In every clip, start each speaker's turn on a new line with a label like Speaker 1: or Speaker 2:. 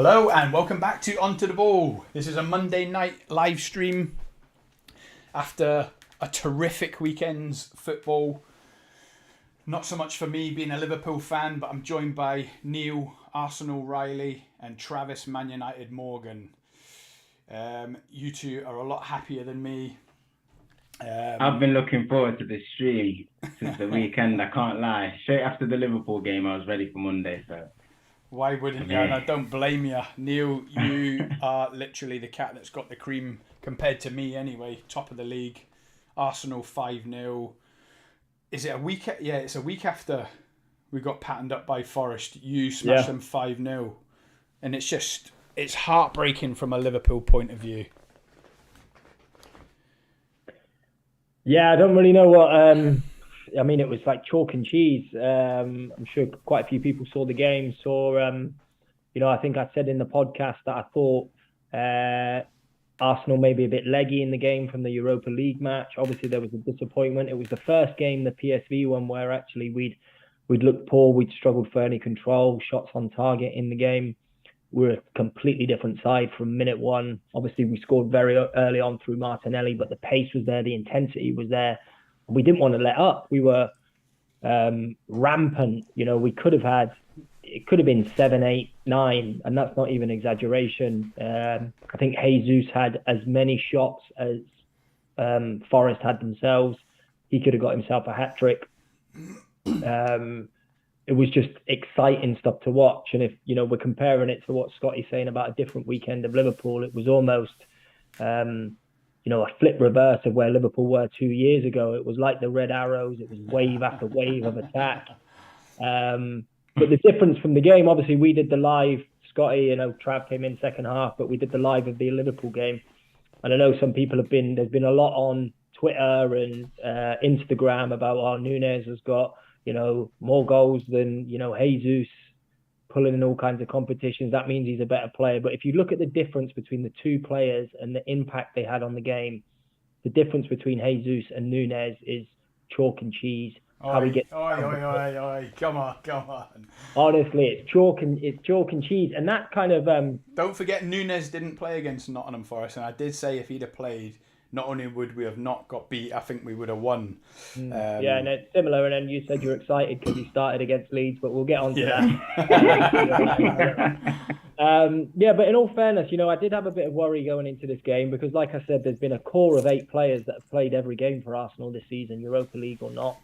Speaker 1: Hello and welcome back to Onto the Ball. This is a Monday night live stream after a terrific weekend's football. Not so much for me being a Liverpool fan, but I'm joined by Neil, Arsenal Riley and Travis, Man United Morgan. You two are a lot happier than me.
Speaker 2: I've been looking forward to this stream since the weekend, I can't lie. Straight after the Liverpool game, I was ready for Monday, so...
Speaker 1: Why wouldn't you? And I don't blame you. Neil, you are literally the cat that's got the cream compared to me anyway. Top of the league. Arsenal 5-0. Is it a week? Yeah, it's a week after we got patterned up by Forest. You smashed them 5-0. And it's heartbreaking from a Liverpool point of view.
Speaker 3: Yeah, I don't really know what... I mean, it was like chalk and cheese. I'm sure quite a few people saw the game. I think I said in the podcast that I thought Arsenal may be a bit leggy in the game from the Europa League match. Obviously, there was a disappointment. It was the first game, the PSV one, where actually we'd looked poor. We'd struggled for any control, shots on target in the game. We're a completely different side from minute one. Obviously, we scored very early on through Martinelli, but the pace was there, the intensity was there. We didn't want to let up. We were rampant. We could have had, it could have been 7, 8, 9, and that's not even exaggeration. I think Jesus had as many shots as Forest had themselves. He could have got himself a hat-trick. It was just exciting stuff to watch. And if, we're comparing it to what Scotty's saying about a different weekend of Liverpool, it was almost... a flip reverse of where Liverpool were 2 years ago. It was like the Red Arrows. It was wave after wave of attack. But the difference from the game, obviously, we did the live. Scotty, Trav came in second half, but we did the live of the Liverpool game. And I know some people there's been a lot on Twitter and Instagram about, Nunes has got, more goals than, Jesus, pulling in all kinds of competitions. That means he's a better player. But if you look at the difference between the two players and the impact they had on the game, the difference between Jesus and Nunes is chalk and cheese.
Speaker 1: Come on.
Speaker 3: Honestly, it's chalk and cheese. And that kind of...
Speaker 1: Don't forget Nunes didn't play against Nottingham Forest. And I did say if he'd have played, not only would we have not got beat, I think we would have won.
Speaker 3: And it's similar. And then you said you're excited because he started against Leeds, but we'll get on to that. But in all fairness, I did have a bit of worry going into this game because, like I said, there's been a core of 8 players that have played every game for Arsenal this season, Europa League or not.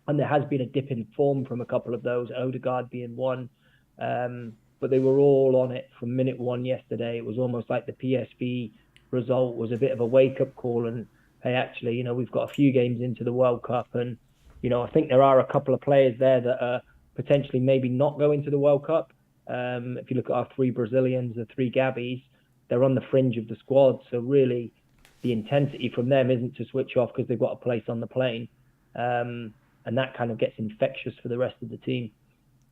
Speaker 3: And there has been a dip in form from a couple of those, Odegaard being one. But they were all on it from minute one yesterday. It was almost like the PSV result was a bit of a wake-up call, and hey, actually, we've got a few games into the World Cup, and I think there are a couple of players there that are potentially maybe not going to the World Cup. If you look at our 3 Brazilians, the 3 Gabbies, they're on the fringe of the squad, so really the intensity from them isn't to switch off because they've got a place on the plane, and that kind of gets infectious for the rest of the team.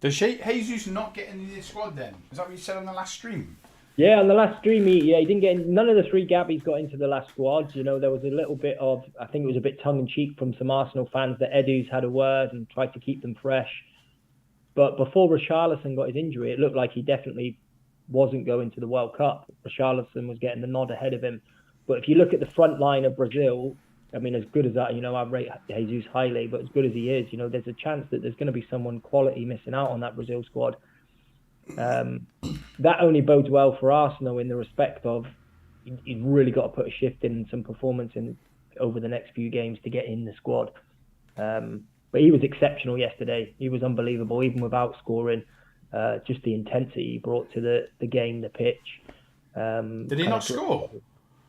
Speaker 1: Does Jesus not get into the squad then? Is that what you said on the last stream?
Speaker 3: Yeah, on the last stream, he didn't get none of the 3 Gabbies got into the last squad. There was a little bit of, I think it was a bit tongue-in-cheek from some Arsenal fans that Edu's had a word and tried to keep them fresh. But before Richarlison got his injury, it looked like he definitely wasn't going to the World Cup. Richarlison was getting the nod ahead of him. But if you look at the front line of Brazil, I mean, as good as that, I rate Jesus highly, but as good as he is, there's a chance that there's going to be someone quality missing out on that Brazil squad. That only bodes well for Arsenal in the respect of you've really got to put a shift in some performance in over the next few games to get in the squad. But he was exceptional yesterday. He was unbelievable, even without scoring. Just the intensity he brought to the game, the pitch.
Speaker 1: Did he not score?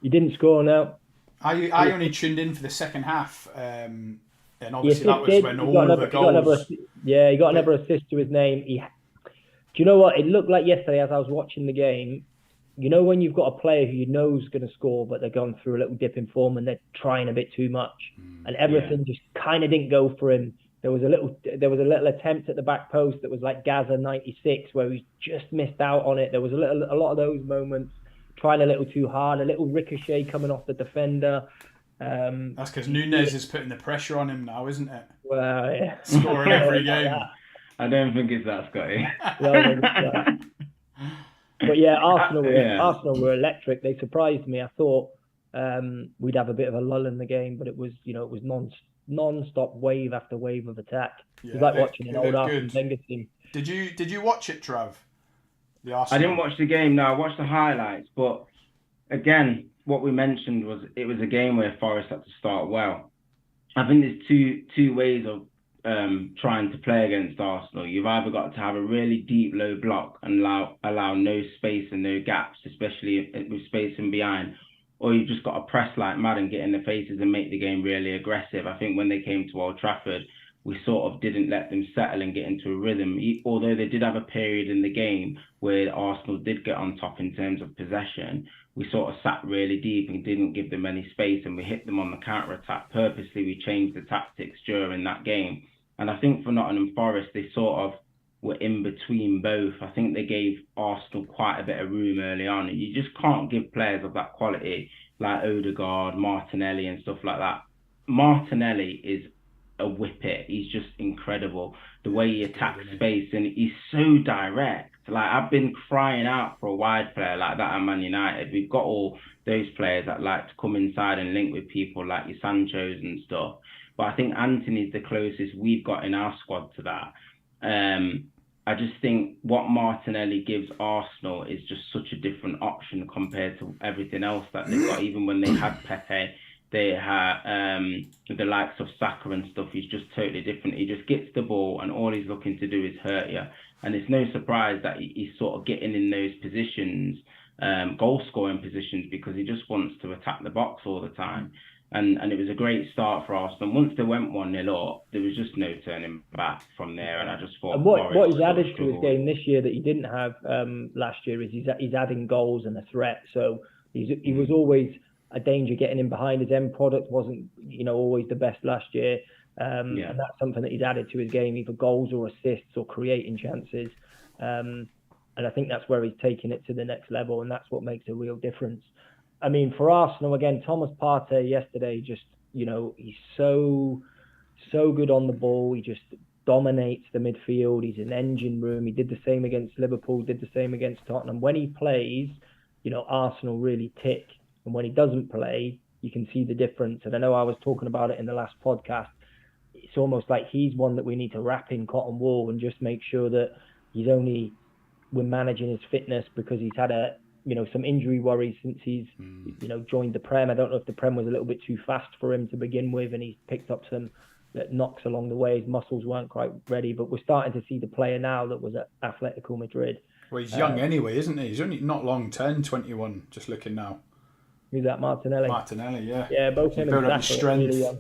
Speaker 3: He didn't score, no.
Speaker 1: I only tuned in for the second half, and obviously that was when all the goals...
Speaker 3: He got another assist to his name. Do you know what? It looked like yesterday as I was watching the game, when you've got a player who you know is going to score, but they're going through a little dip in form and they're trying a bit too much, and everything just kind of didn't go for him. There was a little attempt at the back post that was like Gaza 96 where he just missed out on it. There was a lot of those moments, trying a little too hard, a little ricochet coming off the defender.
Speaker 1: That's because Nunes is putting the pressure on him now, isn't it?
Speaker 3: Well, yeah.
Speaker 1: Scoring every game.
Speaker 2: I don't think it's that, Scotty.
Speaker 3: But But yeah, Arsenal were electric. They surprised me. I thought we'd have a bit of a lull in the game, but it was non-stop wave after wave of attack. It was like watching an old Arsene Wenger team.
Speaker 1: Did you watch it, Trav? The Arsenal?
Speaker 2: I didn't watch the game. No, I watched the highlights. But again, what we mentioned was it was a game where Forest had to start well. I think there's two ways of trying to play against Arsenal. You've either got to have a really deep low block and allow no space and no gaps, especially with spacing behind, or you've just got to press like mad and get in the faces and make the game really aggressive. I think when they came to Old Trafford, we sort of didn't let them settle and get into a rhythm, although they did have a period in the game where Arsenal did get on top in terms of possession. We sort of sat really deep and didn't give them any space, and we hit them on the counter-attack. Purposely, we changed the tactics during that game. And I think for Nottingham Forest, they sort of were in between both. I think they gave Arsenal quite a bit of room early on. You just can't give players of that quality, like Odegaard, Martinelli and stuff like that. Martinelli is a whippet. He's just incredible. The way he attacks space, and he's so direct. Like, I've been crying out for a wide player like that at Man United. We've got all those players that like to come inside and link with people like your Sanchos and stuff. But I think Anthony's the closest we've got in our squad to that. I just think what Martinelli gives Arsenal is just such a different option compared to everything else that they've got. Even when they had Pepe, they had the likes of Saka and stuff. He's just totally different. He just gets the ball and all he's looking to do is hurt you. And it's no surprise that he's sort of getting in those positions, goal-scoring positions, because he just wants to attack the box all the time. And it was a great start for Arsenal. Once they went 1-0 up, there was just no turning back from there. And I just thought...
Speaker 3: And what he's added to his game this year that he didn't have last year is he's adding goals and a threat. So he was always a danger getting in behind. His end product wasn't, always the best last year. And that's something that he's added to his game, either goals or assists or creating chances. And I think that's where he's taking it to the next level, and that's what makes a real difference. I mean, for Arsenal, again, Thomas Partey yesterday, just, he's so good on the ball. He just dominates the midfield. He's an engine room. He did the same against Liverpool, did the same against Tottenham. When he plays, Arsenal really tick. And when he doesn't play, you can see the difference. And I know I was talking about it in the last podcast. It's almost like he's one that we need to wrap in cotton wool and just make sure that we're managing his fitness, because he's had some injury worries since he's, joined the Prem. I don't know if the Prem was a little bit too fast for him to begin with, and he's picked up some knocks along the way. His muscles weren't quite ready, but we're starting to see the player now that was at Atletico Madrid.
Speaker 1: Well, he's young anyway, isn't he? He's only not long, 21, just looking now.
Speaker 3: Who's that, Martinelli?
Speaker 1: Martinelli, yeah.
Speaker 3: Yeah, both him and Saka are really young.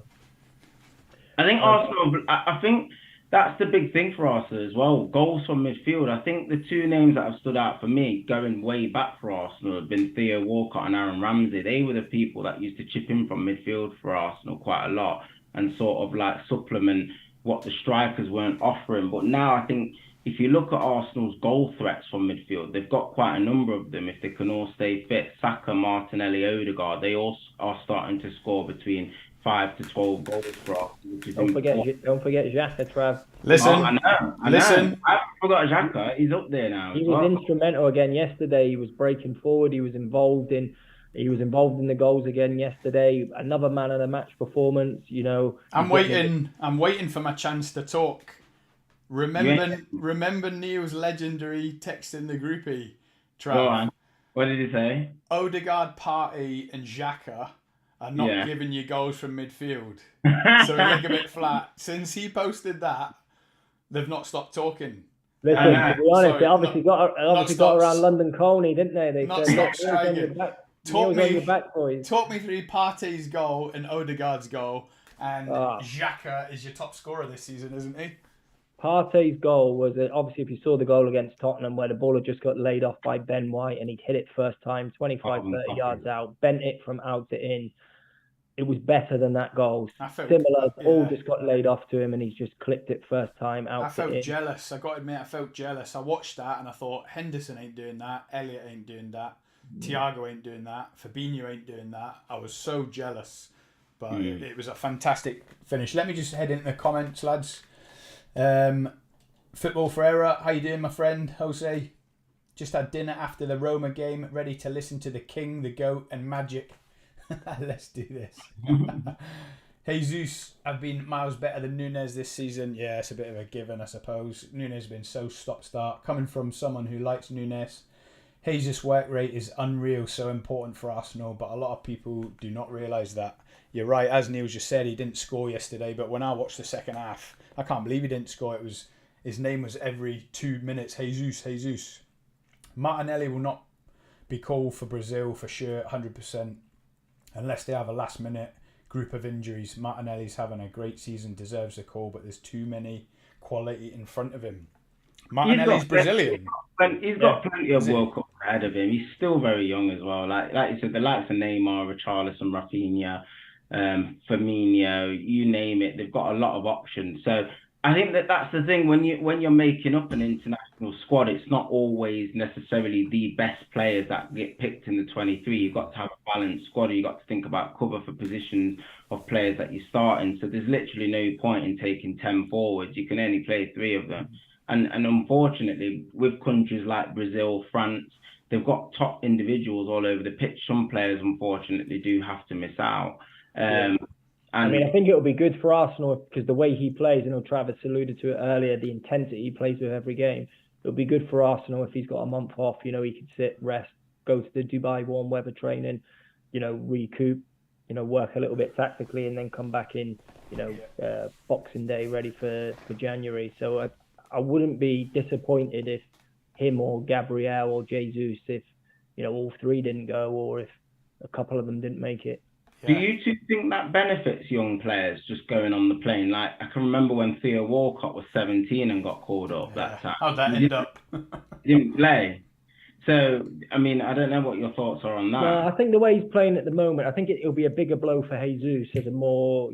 Speaker 2: I think Arsenal, I think that's the big thing for Arsenal as well. Goals from midfield. I think the two names that have stood out for me going way back for Arsenal have been Theo Walcott and Aaron Ramsey. They were the people that used to chip in from midfield for Arsenal quite a lot and sort of like supplement what the strikers weren't offering. But now I think if you look at Arsenal's goal threats from midfield, they've got quite a number of them. If they can all stay fit, Saka, Martinelli, Odegaard, they all are starting to score between 5 to 12 goals for us.
Speaker 3: Don't forget Xhaka, Trav.
Speaker 1: Listen,
Speaker 2: I know. I forgot Xhaka. He's up there now.
Speaker 3: He was instrumental again yesterday. He was breaking forward. He was involved in the goals again yesterday. Another man of the match performance.
Speaker 1: I'm waiting for my chance to talk. Remember Neil's legendary text in the groupie, Trav?
Speaker 2: Go on. What did he say?
Speaker 1: Odegaard, Partey and Xhaka are not giving you goals from midfield. So we look a bit flat. Since he posted that, they've not stopped talking.
Speaker 3: Listen, to be honest, they obviously got around London Colney, didn't they? They
Speaker 1: not
Speaker 3: said,
Speaker 1: stop striking. Talk me through Partey's goal and Odegaard's goal. And Xhaka is your top scorer this season, isn't he?
Speaker 3: Partey's goal was, obviously, if you saw the goal against Tottenham where the ball had just got laid off by Ben White and he'd hit it first time, 30 yards out, bent it from out to in. It was better than that goal. Similar, ball just got laid off to him and he's just clipped it first time out to in. I felt
Speaker 1: jealous. I got to admit, I felt jealous. I watched that and I thought, Henderson ain't doing that. Elliott ain't doing that. Thiago ain't doing that. Fabinho ain't doing that. I was so jealous. But it was a fantastic finish. Let me just head into the comments, lads. Football Ferreira, how you doing, my friend? Jose? Just had dinner after the Roma game, ready to listen to the King, the Goat, and Magic. Let's do this. Jesus have been miles better than Nunes this season. Yeah, it's a bit of a given, I suppose. Nunes has been so stop-start. Coming from someone who likes Nunes, Jesus' work rate is unreal, so important for Arsenal, but a lot of people do not realise that. You're right, as Neil just said, he didn't score yesterday, but when I watched the second half, I can't believe he didn't score. It was his name was every 2 minutes, Jesus. Martinelli will not be called for Brazil for sure, 100%, unless they have a last-minute group of injuries. Martinelli's having a great season, deserves a call, but there's too many quality in front of him. Martinelli's Brazilian.
Speaker 2: He's got plenty of World Cup ahead of him. He's still very young as well. Like you said, the likes of Neymar, Richarlison, Rafinha, Firmino, you name it, they've got a lot of options. So I think that's the thing when you're making up an international squad, it's not always necessarily the best players that get picked in the 23. You've got to have a balanced squad. You've got to think about cover for positions of players that you're starting. So there's literally no point in taking 10 forwards. You can only play 3 of them. And unfortunately, with countries like Brazil, France, they've got top individuals all over the pitch. Some players, unfortunately, do have to miss out.
Speaker 3: I think it'll be good for Arsenal because the way he plays, Travis alluded to it earlier, the intensity he plays with every game. It'll be good for Arsenal if he's got a month off. He could sit, rest, go to the Dubai warm weather training, recoup, work a little bit tactically, and then come back in, Boxing Day ready for January. So I wouldn't be disappointed if him or Gabriel or Jesus, if all 3 didn't go, or if a couple of them didn't make it.
Speaker 2: Do you two think that benefits young players just going on the plane? Like, I can remember when Theo Walcott was 17 and got called up that time.
Speaker 1: How'd that end up?
Speaker 2: Didn't play. So, I mean, I don't know what your thoughts are on that.
Speaker 3: No, I think the way he's playing at the moment, I think it'll be a bigger blow for Jesus as a more,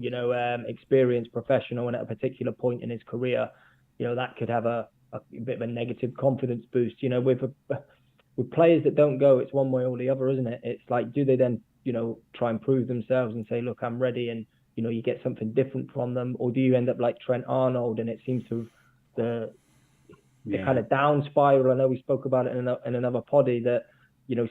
Speaker 3: experienced professional, and at a particular point in his career, that could have a bit of a negative confidence boost. With players that don't go, it's one way or the other, isn't it? It's like, do they then try and prove themselves and say, look, I'm ready, and you get something different from them, or do you end up like Trent Arnold, and it seems to the kind of down spiral? I know we spoke about it in another poddy that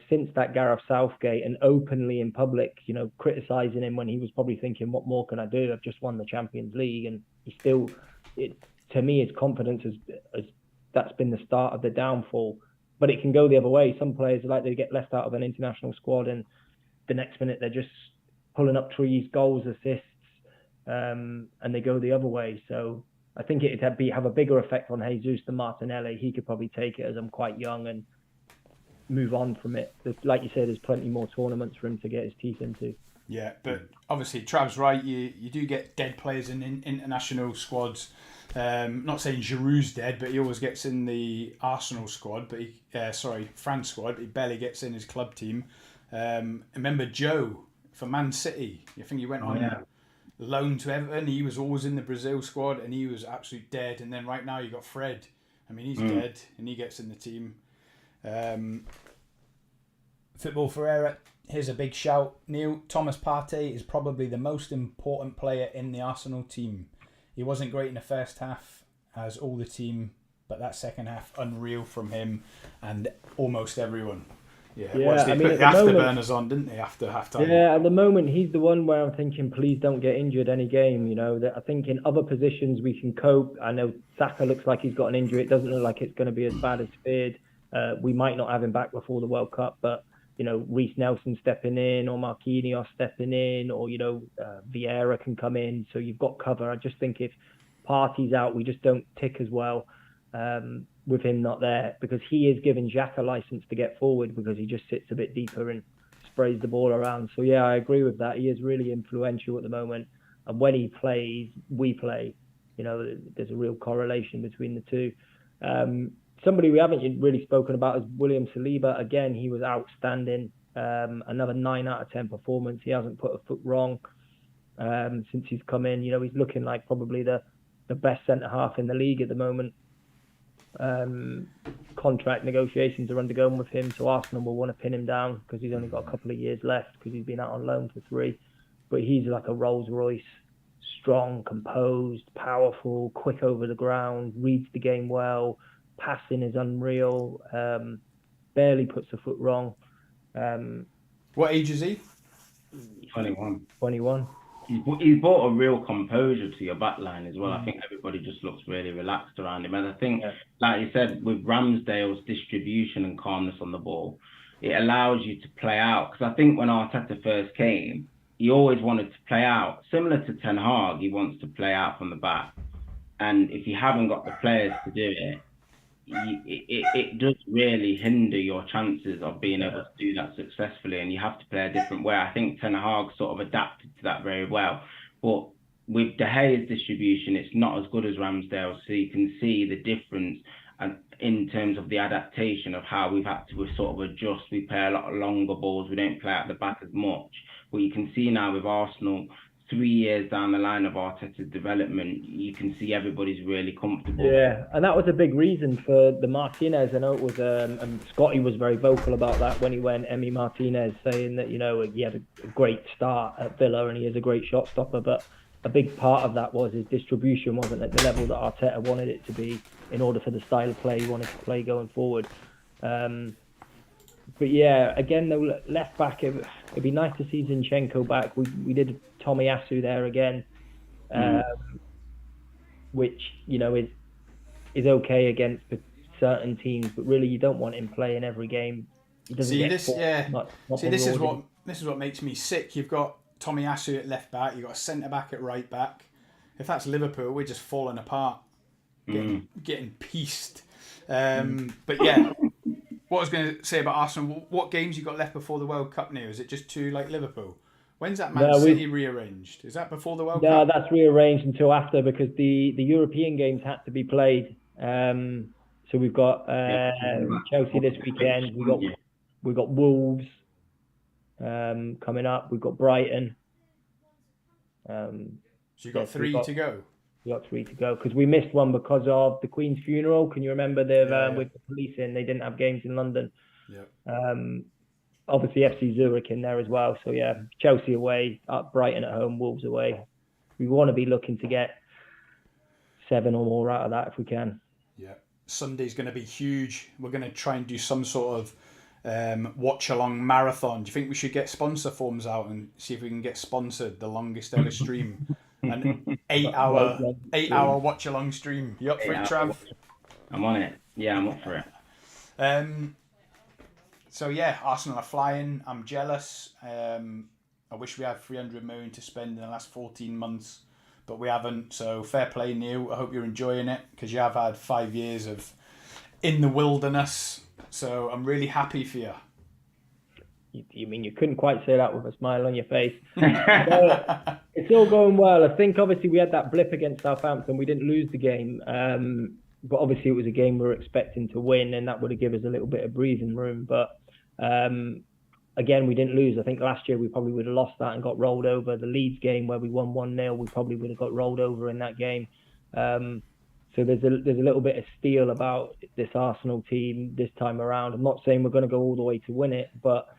Speaker 3: since that Gareth Southgate, and openly in public criticizing him when he was probably thinking, what more can I do? I've just won the Champions League, and he still, to me, his confidence has that's been the start of the downfall. But it can go the other way. Some players, like, they get left out of an international squad, and the next minute they're just pulling up trees, goals, assists, and they go the other way. So I think it'd have a bigger effect on Jesus than Martinelli. He could probably take it as I'm quite young and move on from it. Like you said, there's plenty more tournaments for him to get his teeth into.
Speaker 1: Yeah, but obviously Trav's right. You do get dead players in international squads. Not saying Giroud's dead, but he always gets in the Arsenal squad. But France squad. But he barely gets in his club team. Remember Joe for Man City? I think he went on loan to Everton. He was always in the Brazil squad, and he was absolutely dead. And then right now you got Fred. I mean, he's dead, and he gets in the team. Football Ferreira. Here's a big shout, Neil. Thomas Partey is probably the most important player in the Arsenal team. He wasn't great in the first half, as all the team, but that second half, unreal from him and almost everyone. They put the afterburners on, didn't they, after half time?
Speaker 3: Yeah, at the moment, he's the one where I'm thinking, please don't get injured any game. That I think in other positions we can cope. I know Saka looks like he's got an injury. It doesn't look like it's going to be as bad as feared. We might not have him back before the World Cup, but Reece Nelson stepping in, or Marquinhos stepping in, or Vieira can come in, so you've got cover. I just think if Partey's out, we just don't tick as well with him not there, because he is giving Xhaka a license to get forward, because he just sits a bit deeper and sprays the ball around. So yeah, I agree with that. He is really influential at the moment, and when he plays, we play. There's a real correlation between the two. Somebody we haven't really spoken about is William Saliba. Again, he was outstanding. Another 9 out of 10 performance. He hasn't put a foot wrong since he's come in. He's looking like probably the best centre-half in the league at the moment. Contract negotiations are undergoing with him, so Arsenal will want to pin him down because he's only got a couple of years left, because he's been out on loan for 3. But he's like a Rolls Royce. Strong, composed, powerful, quick over the ground, reads the game well. Passing is unreal. barely puts a foot wrong.
Speaker 1: What age is he?
Speaker 2: 21.
Speaker 3: 21.
Speaker 2: He's brought a real composure to your back line as well. I think everybody just looks really relaxed around him. And I think, like you said, with Ramsdale's distribution and calmness on the ball, it allows you to play out. Because I think when Arteta first came, he always wanted to play out. Similar to Ten Hag, he wants to play out from the back. And if you haven't got the players to do it, it does really hinder your chances of being able to do that successfully, and you have to play a different way. I think Ten Hag sort of adapted to that very well, but with De Gea's distribution, it's not as good as Ramsdale, so you can see the difference and in terms of the adaptation of how we've had to sort of adjust. We play a lot of longer balls, we don't play at the back as much, but you can see now with Arsenal, 3 years down the line of Arteta's development, you can see everybody's really comfortable.
Speaker 3: Yeah, and that was a big reason for the Martinez. I know it was, and Scotty was very vocal about that when he went, Emi Martinez, saying that, you know, he had a great start at Villa and he is a great shot stopper, but a big part of that was his distribution wasn't at the level that Arteta wanted it to be in order for the style of play he wanted to play going forward. But yeah, again, though, left back, it'd be nice to see Zinchenko back. We did Tomiyasu there again, which, you know, is okay against certain teams, but really you don't want him playing every game. He doesn't this
Speaker 1: is what makes me sick. You've got Tomiyasu at left back, you've got a centre back at right back. If that's Liverpool, we're just falling apart, getting pieced. But yeah. What I was going to say about Arsenal, what games you got left before the World Cup now? Is it just 2 like Liverpool? When's that Man City rearranged? Is that before the World Cup?
Speaker 3: No, that's rearranged until after because the European games had to be played. So we've got Chelsea this weekend. We've got Wolves coming up. We've got Brighton.
Speaker 1: So you've got 3 to go?
Speaker 3: We got 3 to go because we missed one because of the Queen's funeral. Can you remember with the police in? They didn't have games in London. Yeah. Obviously FC Zurich in there as well. So yeah, Chelsea away, Brighton at home, Wolves away. We want to be looking to get 7 or more out of that if we can.
Speaker 1: Yeah. Sunday's going to be huge. We're going to try and do some sort of Watchalong marathon. Do you think we should get sponsor forms out and see if we can get sponsored the longest ever stream? An 8-hour Watchalong stream. You up for it, Trav?
Speaker 2: I'm on it. Yeah, I'm up for it.
Speaker 1: So yeah, Arsenal are flying. I'm jealous. I wish we had 300 million to spend in the last 14 months, but we haven't. So fair play, Neil. I hope you're enjoying it because you have had 5 years of in the wilderness. So I'm really happy for you.
Speaker 3: You mean you couldn't quite say that with a smile on your face? It's all going well. I think obviously we had that blip against Southampton. We didn't lose the game, but obviously it was a game we were expecting to win, and that would have given us a little bit of breathing room. But again, we didn't lose. I think last year we probably would have lost that and got rolled over. The Leeds game where we won 1-0, we probably would have got rolled over in that game. So there's a little bit of steel about this Arsenal team this time around. I'm not saying we're going to go all the way to win it, but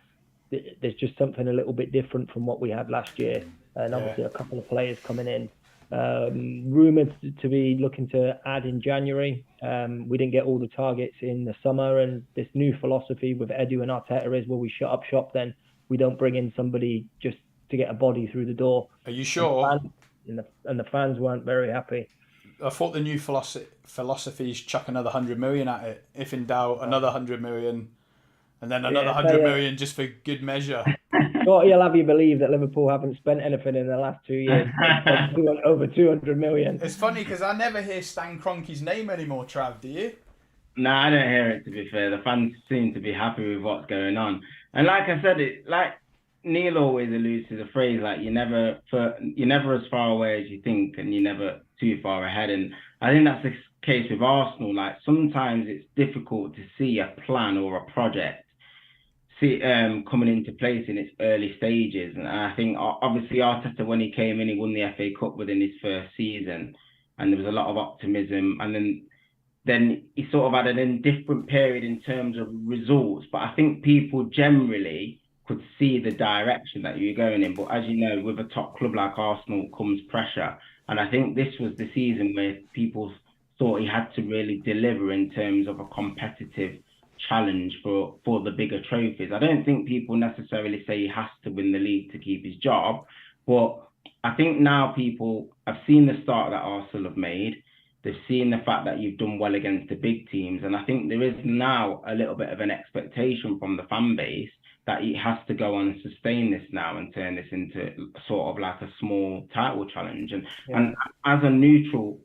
Speaker 3: there's just something a little bit different from what we had last year. And obviously a couple of players coming in. Rumoured to be looking to add in January. We didn't get all the targets in the summer, and this new philosophy with Edu and Arteta is, well, we shut up shop then. We don't bring in somebody just to get a body through the door.
Speaker 1: Are you sure?
Speaker 3: And the fans weren't very happy.
Speaker 1: I thought the new philosophy is chuck another 100 million at it. If in doubt, another 100 million. And then another 100 million just for good measure.
Speaker 3: You'll have you believe that Liverpool haven't spent anything in the last 2 years. Over 200 million.
Speaker 1: It's funny because I never hear Stan Kroenke's name anymore, Trav, do you?
Speaker 2: No, I don't hear it, to be fair. The fans seem to be happy with what's going on. And like I said, like Neil always alludes to the phrase, like you're never as far away as you think, and you're never too far ahead. And I think that's the case with Arsenal. Like sometimes it's difficult to see a plan or a project coming into place in its early stages. And I think obviously Arteta, when he came in, he won the FA Cup within his first season, and there was a lot of optimism. And then he sort of had an indifferent period in terms of results. But I think people generally could see the direction that you're going in. But as you know, with a top club like Arsenal comes pressure. And I think this was the season where people thought he had to really deliver in terms of a competitive challenge for the bigger trophies. I don't think people necessarily say he has to win the league to keep his job, but I think now people have seen the start that Arsenal have made. They've seen the fact that you've done well against the big teams, and I think there is now a little bit of an expectation from the fan base that he has to go on and sustain this now and turn this into sort of like a small title challenge. And as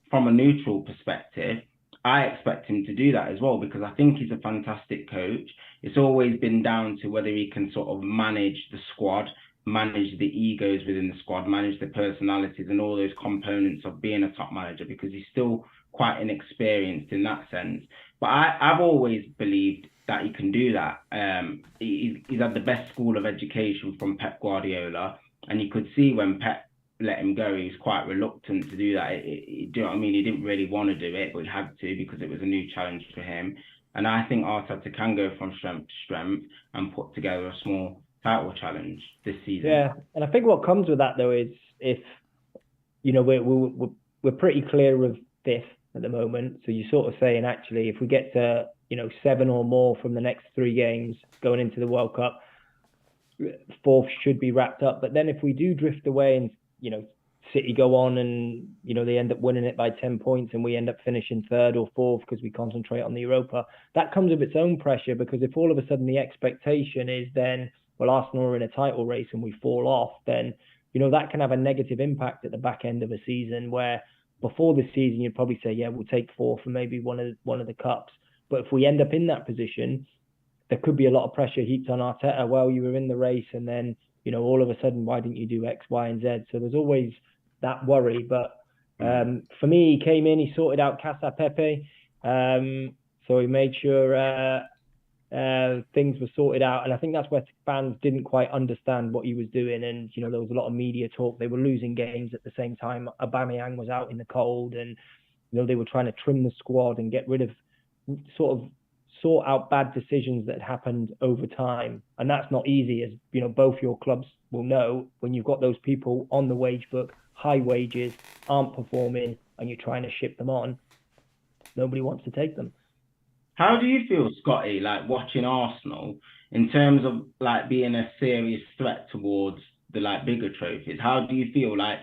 Speaker 2: from a neutral perspective, I expect him to do that as well, because I think he's a fantastic coach. It's always been down to whether he can sort of manage the squad, manage the egos within the squad, manage the personalities and all those components of being a top manager, because he's still quite inexperienced in that sense. But I've always believed that he can do that. He's had the best school of education from Pep Guardiola, and you could see when Pep let him go, he was quite reluctant to do that. Do you know what I mean? He didn't really want to do it, but he had to because it was a new challenge for him. And I think Arteta can go from strength to strength and put together a small title challenge this season.
Speaker 3: Yeah, and I think what comes with that though is if we're pretty clear of fifth at the moment, so you're sort of saying actually if we get to 7 or more from the next 3 games going into the World Cup, fourth should be wrapped up. But then if we do drift away and City go on and they end up winning it by 10 points and we end up finishing third or fourth because we concentrate on the Europa, that comes with its own pressure, because if all of a sudden the expectation is then, well, Arsenal are in a title race and we fall off, then that can have a negative impact at the back end of a season, where before the season you'd probably say, yeah, we'll take fourth and maybe one of the cups. But if we end up in that position, there could be a lot of pressure heaped on Arteta. Well, you were in the race and then all of a sudden, why didn't you do X, Y, and Z? So there's always that worry. But for me, he came in, he sorted out Casa Pepe. So he made sure things were sorted out. And I think that's where fans didn't quite understand what he was doing. And, there was a lot of media talk. They were losing games at the same time. Aubameyang was out in the cold, and, they were trying to trim the squad and get rid of sort out bad decisions that happened over time. And that's not easy, as both your clubs will know. When you've got those people on the wage book, high wages, aren't performing, and you're trying to ship them on, nobody wants to take them.
Speaker 2: How do you feel, Scotty, like watching Arsenal in terms of like being a serious threat towards the bigger trophies? How do you feel like,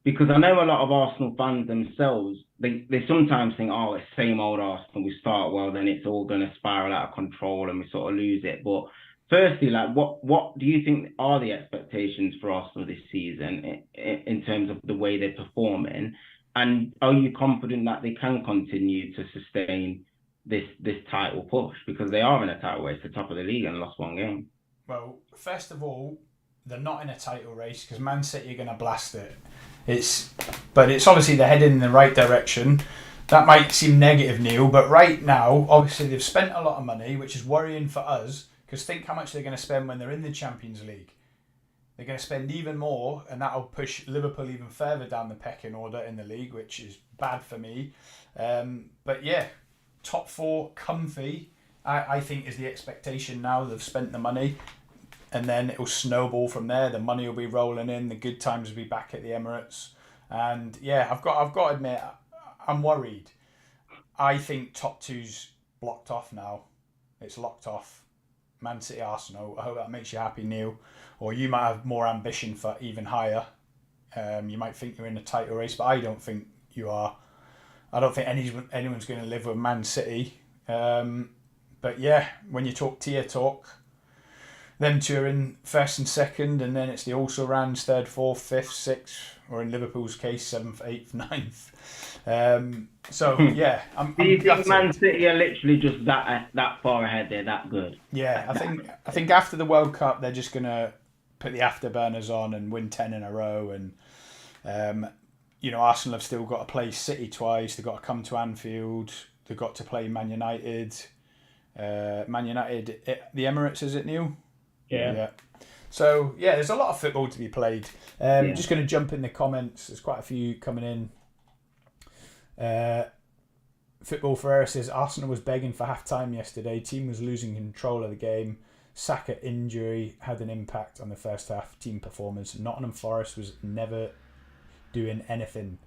Speaker 2: because I know a lot of Arsenal fans themselves, they sometimes think, oh, it's same old Arsenal, we start well, then it's all going to spiral out of control and we sort of lose it. But firstly, like what do you think are the expectations for Arsenal this season in terms of the way they're performing? And are you confident that they can continue to sustain this title push, because they are in a title race, the top of the league, and lost 1 game?
Speaker 1: Well, first of all, they're not in a title race because Man City are going to blast it. But it's obviously they're heading in the right direction. That might seem negative, Neil, but right now, obviously they've spent a lot of money, which is worrying for us, because think how much they're going to spend when they're in the Champions League. They're going to spend even more, and that'll push Liverpool even further down the pecking order in the league, which is bad for me. But yeah, top 4 comfy, I think, is the expectation now. They've spent the money, and then it'll snowball from there. The money will be rolling in, the good times will be back at the Emirates. And yeah, I've got to admit, I'm worried. I think top 2's blocked off now. It's locked off. Man City, Arsenal. I hope that makes you happy, Neil. Or you might have more ambition for even higher. You might think you're in a title race, but I don't think you are. I don't think anyone's going to live with Man City. But yeah, when you talk tier talk, them two are in first and second, and then it's the also-rans, third, fourth, fifth, sixth, or in Liverpool's case, 7th, 8th, 9th. So yeah,
Speaker 2: Do you think Man City are literally just that far ahead? They're that good?
Speaker 1: Yeah, I think after the World Cup, they're just gonna put the afterburners on and win 10 in a row. And Arsenal have still got to play City twice. They've got to come to Anfield. They've got to play Man United. The Emirates, is it, Neil?
Speaker 3: Yeah.
Speaker 1: So yeah, there's a lot of football to be played. Just going to jump in the comments. There's quite a few coming in. Football Ferreira says Arsenal was begging for half-time yesterday. Team was losing control of the game. Saka injury had an impact on the first half team performance. Nottingham Forest was never doing anything,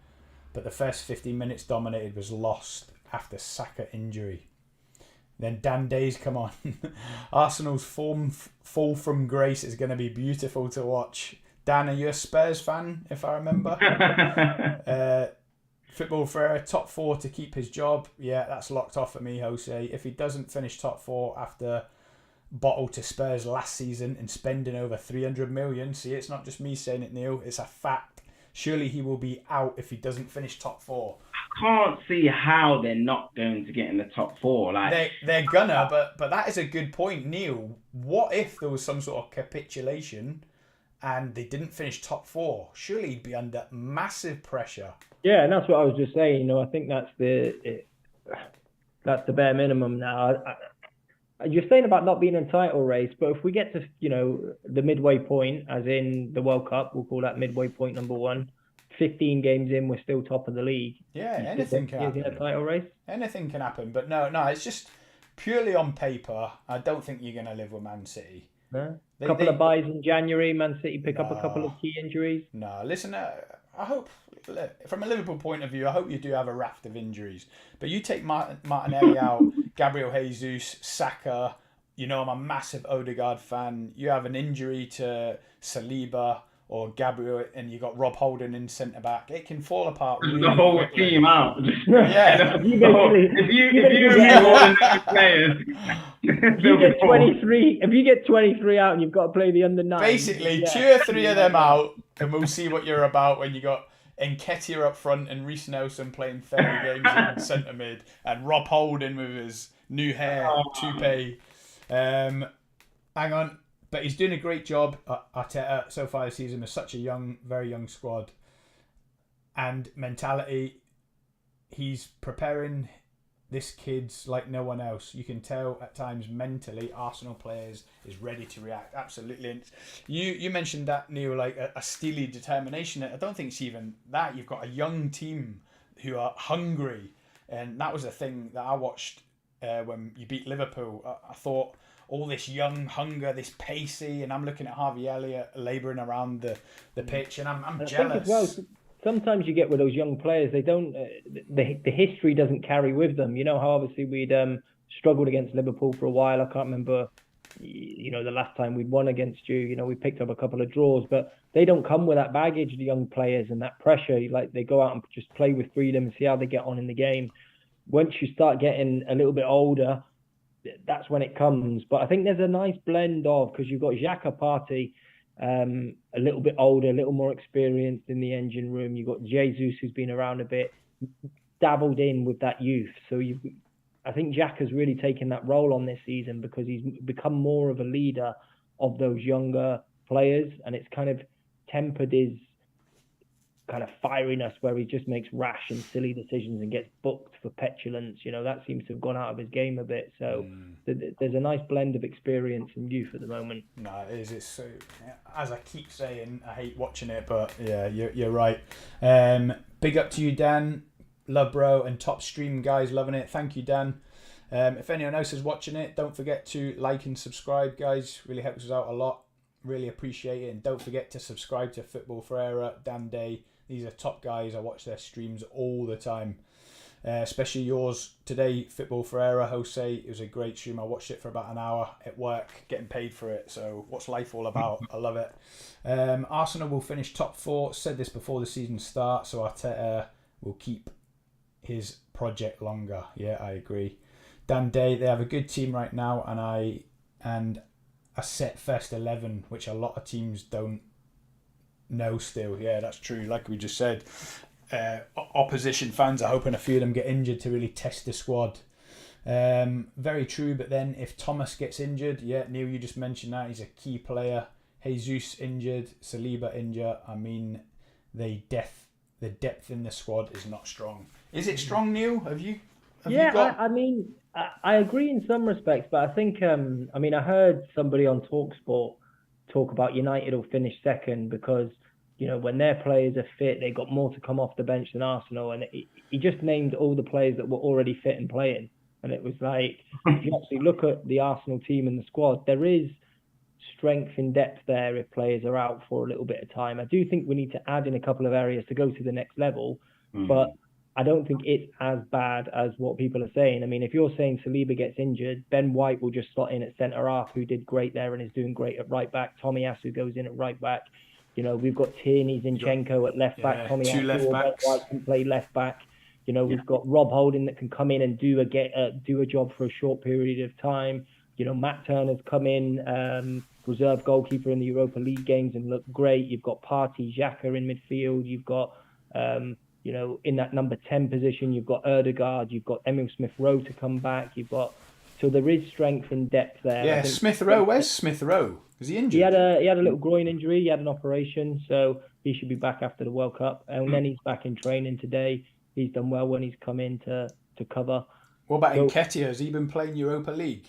Speaker 1: but the first 15 minutes dominated was lost after Saka injury. Then Dan Day's come on. Arsenal's fall from grace is going to be beautiful to watch. Dan, are you a Spurs fan, if I remember? Football Ferreira, top 4 to keep his job. Yeah, that's locked off for me, Jose. If he doesn't finish top 4 after bottle to Spurs last season and spending over 300 million, see, it's not just me saying it, Neil, it's a fact. Surely he will be out if he doesn't finish top 4.
Speaker 2: I can't see how they're not going to get in the top 4. Like
Speaker 1: they're gonna, but that is a good point, Neil. What if there was some sort of capitulation and they didn't finish top 4? Surely he'd be under massive pressure.
Speaker 3: Yeah, and that's what I was just saying. You know, I think that's the bare minimum now. You're saying about not being in a title race, but if we get to, you know, the midway point, as in the World Cup, we'll call that midway point number 1. 15 games in, we're still top of the league.
Speaker 1: Yeah, anything can happen.
Speaker 3: In a title race?
Speaker 1: Anything can happen, but no, it's just purely on paper. I don't think you're going to live with Man City.
Speaker 3: No? A couple of buys in January, Man City pick up a couple of key injuries.
Speaker 1: No, listen, I hope, from a Liverpool point of view, I hope you do have a raft of injuries. But you take Martinelli out, Gabriel Jesus, Saka, you know I'm a massive Odegaard fan. You have an injury to Saliba or Gabriel, and you got Rob Holding in centre back. It can fall apart really
Speaker 2: the whole
Speaker 1: quickly.
Speaker 2: team out.
Speaker 1: Yeah.
Speaker 2: if you remove all the new players,
Speaker 3: if you get 23 out and you've got to play the under 9.
Speaker 1: Basically, 2 or 3 of them out, and we'll see what you're about when you got Nketiah up front and Reece Nelson playing 30 games in centre mid, and Rob Holding with his new hair, toupee. Hang on. But he's doing a great job, Arteta, so far this season with such a very young squad. And mentality, he's preparing this kid's like no one else. You can tell at times mentally, Arsenal players is ready to react. Absolutely. And you mentioned that, Neil, like a steely determination. I don't think it's even that. You've got a young team who are hungry. And that was a thing that I watched when you beat Liverpool. I thought, all this young hunger, this pacey, and I'm looking at Harvey Elliott labouring around the pitch, and I'm jealous.
Speaker 3: Think as well, sometimes you get with those young players, they don't, the history doesn't carry with them. You know how obviously we'd struggled against Liverpool for a while. I can't remember, you know, the last time we'd won against you. You know, we picked up a couple of draws, but they don't come with that baggage, the young players, and that pressure. Like they go out and just play with freedom and see how they get on in the game. Once you start getting a little bit older, that's when it comes. But I think there's a nice blend of, because you've got Xhaka Partey, a little bit older, a little more experienced in the engine room. You've got Jesus, who's been around a bit, dabbled in with that youth. So I think Xhaka's really taken that role on this season because he's become more of a leader of those younger players, and it's kind of tempered his kind of firiness where he just makes rash and silly decisions and gets booked for petulance. You know, that seems to have gone out of his game a bit. So there's a nice blend of experience and youth at the moment.
Speaker 1: No, it is. It's so, as I keep saying, I hate watching it, but yeah, you're right. Big up to you, Dan. Love, bro, and top stream guys, loving it. Thank you, Dan. If anyone else is watching it, don't forget to like and subscribe, guys. Really helps us out a lot. Really appreciate it. And don't forget to subscribe to Football Ferreira, Dan Day. These are top guys. I watch their streams all the time. Especially yours today, Football Ferreira, Jose. It was a great stream. I watched it for about an hour at work, getting paid for it. So what's life all about? I love it. Arsenal will finish top 4. Said this before the season starts. So Arteta will keep his project longer. Yeah, I agree. Dan Day, they have a good team right now, and a set first 11, which a lot of teams don't know still. Yeah, that's true. Like we just said, opposition fans are hoping a few of them get injured to really test the squad. Very true. But then if Thomas gets injured, yeah, Neil, you just mentioned that he's a key player. Jesus injured, Saliba injured. I mean, the depth in the squad is not strong. Is it strong, Neil? Have you got...
Speaker 3: I mean, I agree in some respects, but I think I heard somebody on TalkSport talk about United will finish second because, you know, when their players are fit, they got more to come off the bench than Arsenal. And he just named all the players that were already fit and playing. And it was like, if you actually look at the Arsenal team and the squad, there is strength in depth there if players are out for a little bit of time. I do think we need to add in a couple of areas to go to the next level. But I don't think it's as bad as what people are saying. I mean, if you're saying Saliba gets injured, Ben White will just slot in at centre half, who did great there and is doing great at right back. Tomiyasu goes in at right back. You know, we've got Tierney, Zinchenko at left back.
Speaker 1: Two
Speaker 3: Tomiyasu
Speaker 1: left
Speaker 3: or Ben
Speaker 1: backs.
Speaker 3: White can play left back. You know, we've got Rob Holding that can come in and do a job for a short period of time. You know, Matt Turner's come in, reserve goalkeeper in the Europa League games and looked great. You've got Partey, Xhaka in midfield. You've got, you know, in that number 10 position, you've got Erdegaard. You've got Emil Smith-Rowe to come back. So there is strength and depth there.
Speaker 1: Yeah, Smith-Rowe. Where's Smith-Rowe? Is he injured?
Speaker 3: He had a little groin injury. He had an operation, so he should be back after the World Cup. And then he's back in training today. He's done well when he's come in to cover.
Speaker 1: What about Nketiah? Has he been playing Europa League?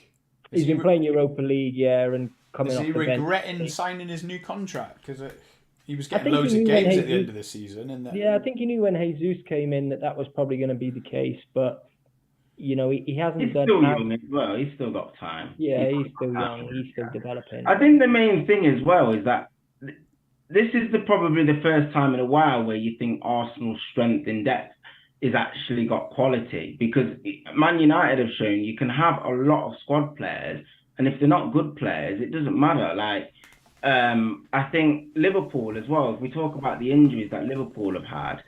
Speaker 3: He's been playing Europa League, yeah, and coming off the bench. Is he
Speaker 1: regretting signing his new contract? Because he was getting loads of games at the end of the season.
Speaker 3: Yeah, I think he knew when Jesus came in that was probably going to be the case, but you know, he hasn't
Speaker 2: he's
Speaker 3: done.
Speaker 2: Still young as well. He's still got time.
Speaker 3: Yeah, he's still young. He's still developing.
Speaker 2: I think the main thing as well is that this is probably the first time in a while where you think Arsenal's strength in depth is actually got quality, because Man United have shown you can have a lot of squad players, and if they're not good players, it doesn't matter. Like, I think Liverpool as well, if we talk about the injuries that Liverpool have had,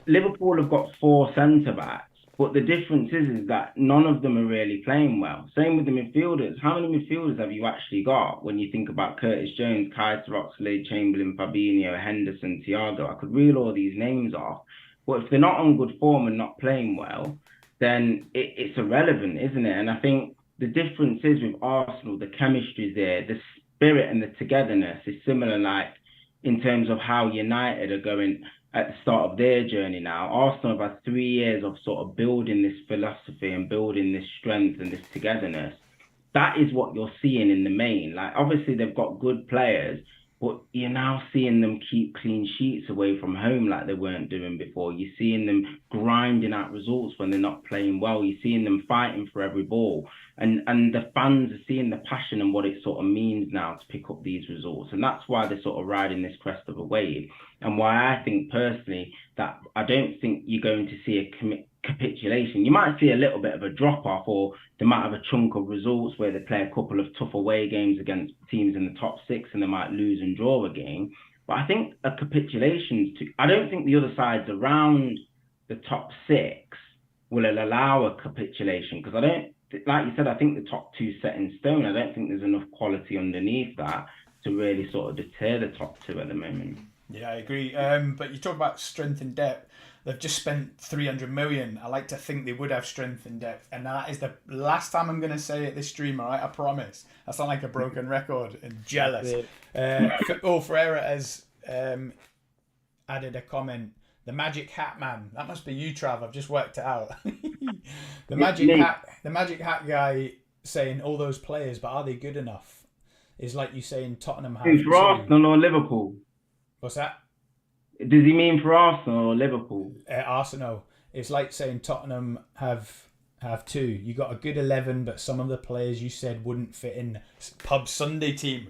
Speaker 2: Liverpool have got 4 centre-backs, but the difference is that none of them are really playing well. Same with the midfielders. How many midfielders have you actually got when you think about Curtis Jones, Kaiser Oxlade, Chamberlain, Fabinho, Henderson, Thiago? I could reel all these names off. But if they're not on good form and not playing well, then it's irrelevant, isn't it? And I think the difference is with Arsenal, the chemistry there, the spirit and the togetherness is similar, like in terms of how United are going at the start of their journey now. Arsenal have had 3 years of sort of building this philosophy and building this strength and this togetherness. That is what you're seeing in the main. Like, obviously they've got good players, but you're now seeing them keep clean sheets away from home like they weren't doing before. You're seeing them grinding out results when they're not playing well. You're seeing them fighting for every ball. And the fans are seeing the passion and what it sort of means now to pick up these results. And that's why they're sort of riding this crest of a wave. And why I think personally that I don't think you're going to see a capitulation. You might see a little bit of a drop-off, or they might have a chunk of results where they play a couple of tough away games against teams in the top 6 and they might lose and draw a game. But I think a capitulation, I don't think the other sides around the top 6 will allow a capitulation, because I don't, like you said, I think the top 2 set in stone. I don't think there's enough quality underneath that to really sort of deter the top 2 at the moment.
Speaker 1: Yeah, I agree. But you talk about strength and depth. They've just spent 300 million. I like to think they would have strength and depth. And that is the last time I'm going to say it this stream, all right? I promise. I sound like a broken record and jealous. Ferreira has added a comment. The Magic Hat Man. That must be you, Trav. I've just worked it out. The Magic Hat guy saying all those players, but are they good enough? Is like you saying Tottenham have.
Speaker 2: For Arsenal or Liverpool?
Speaker 1: What's that?
Speaker 2: Does he mean for Arsenal or Liverpool?
Speaker 1: Arsenal. It's like saying Tottenham have 2. You got a good 11, but some of the players you said wouldn't fit in Pub Sunday team.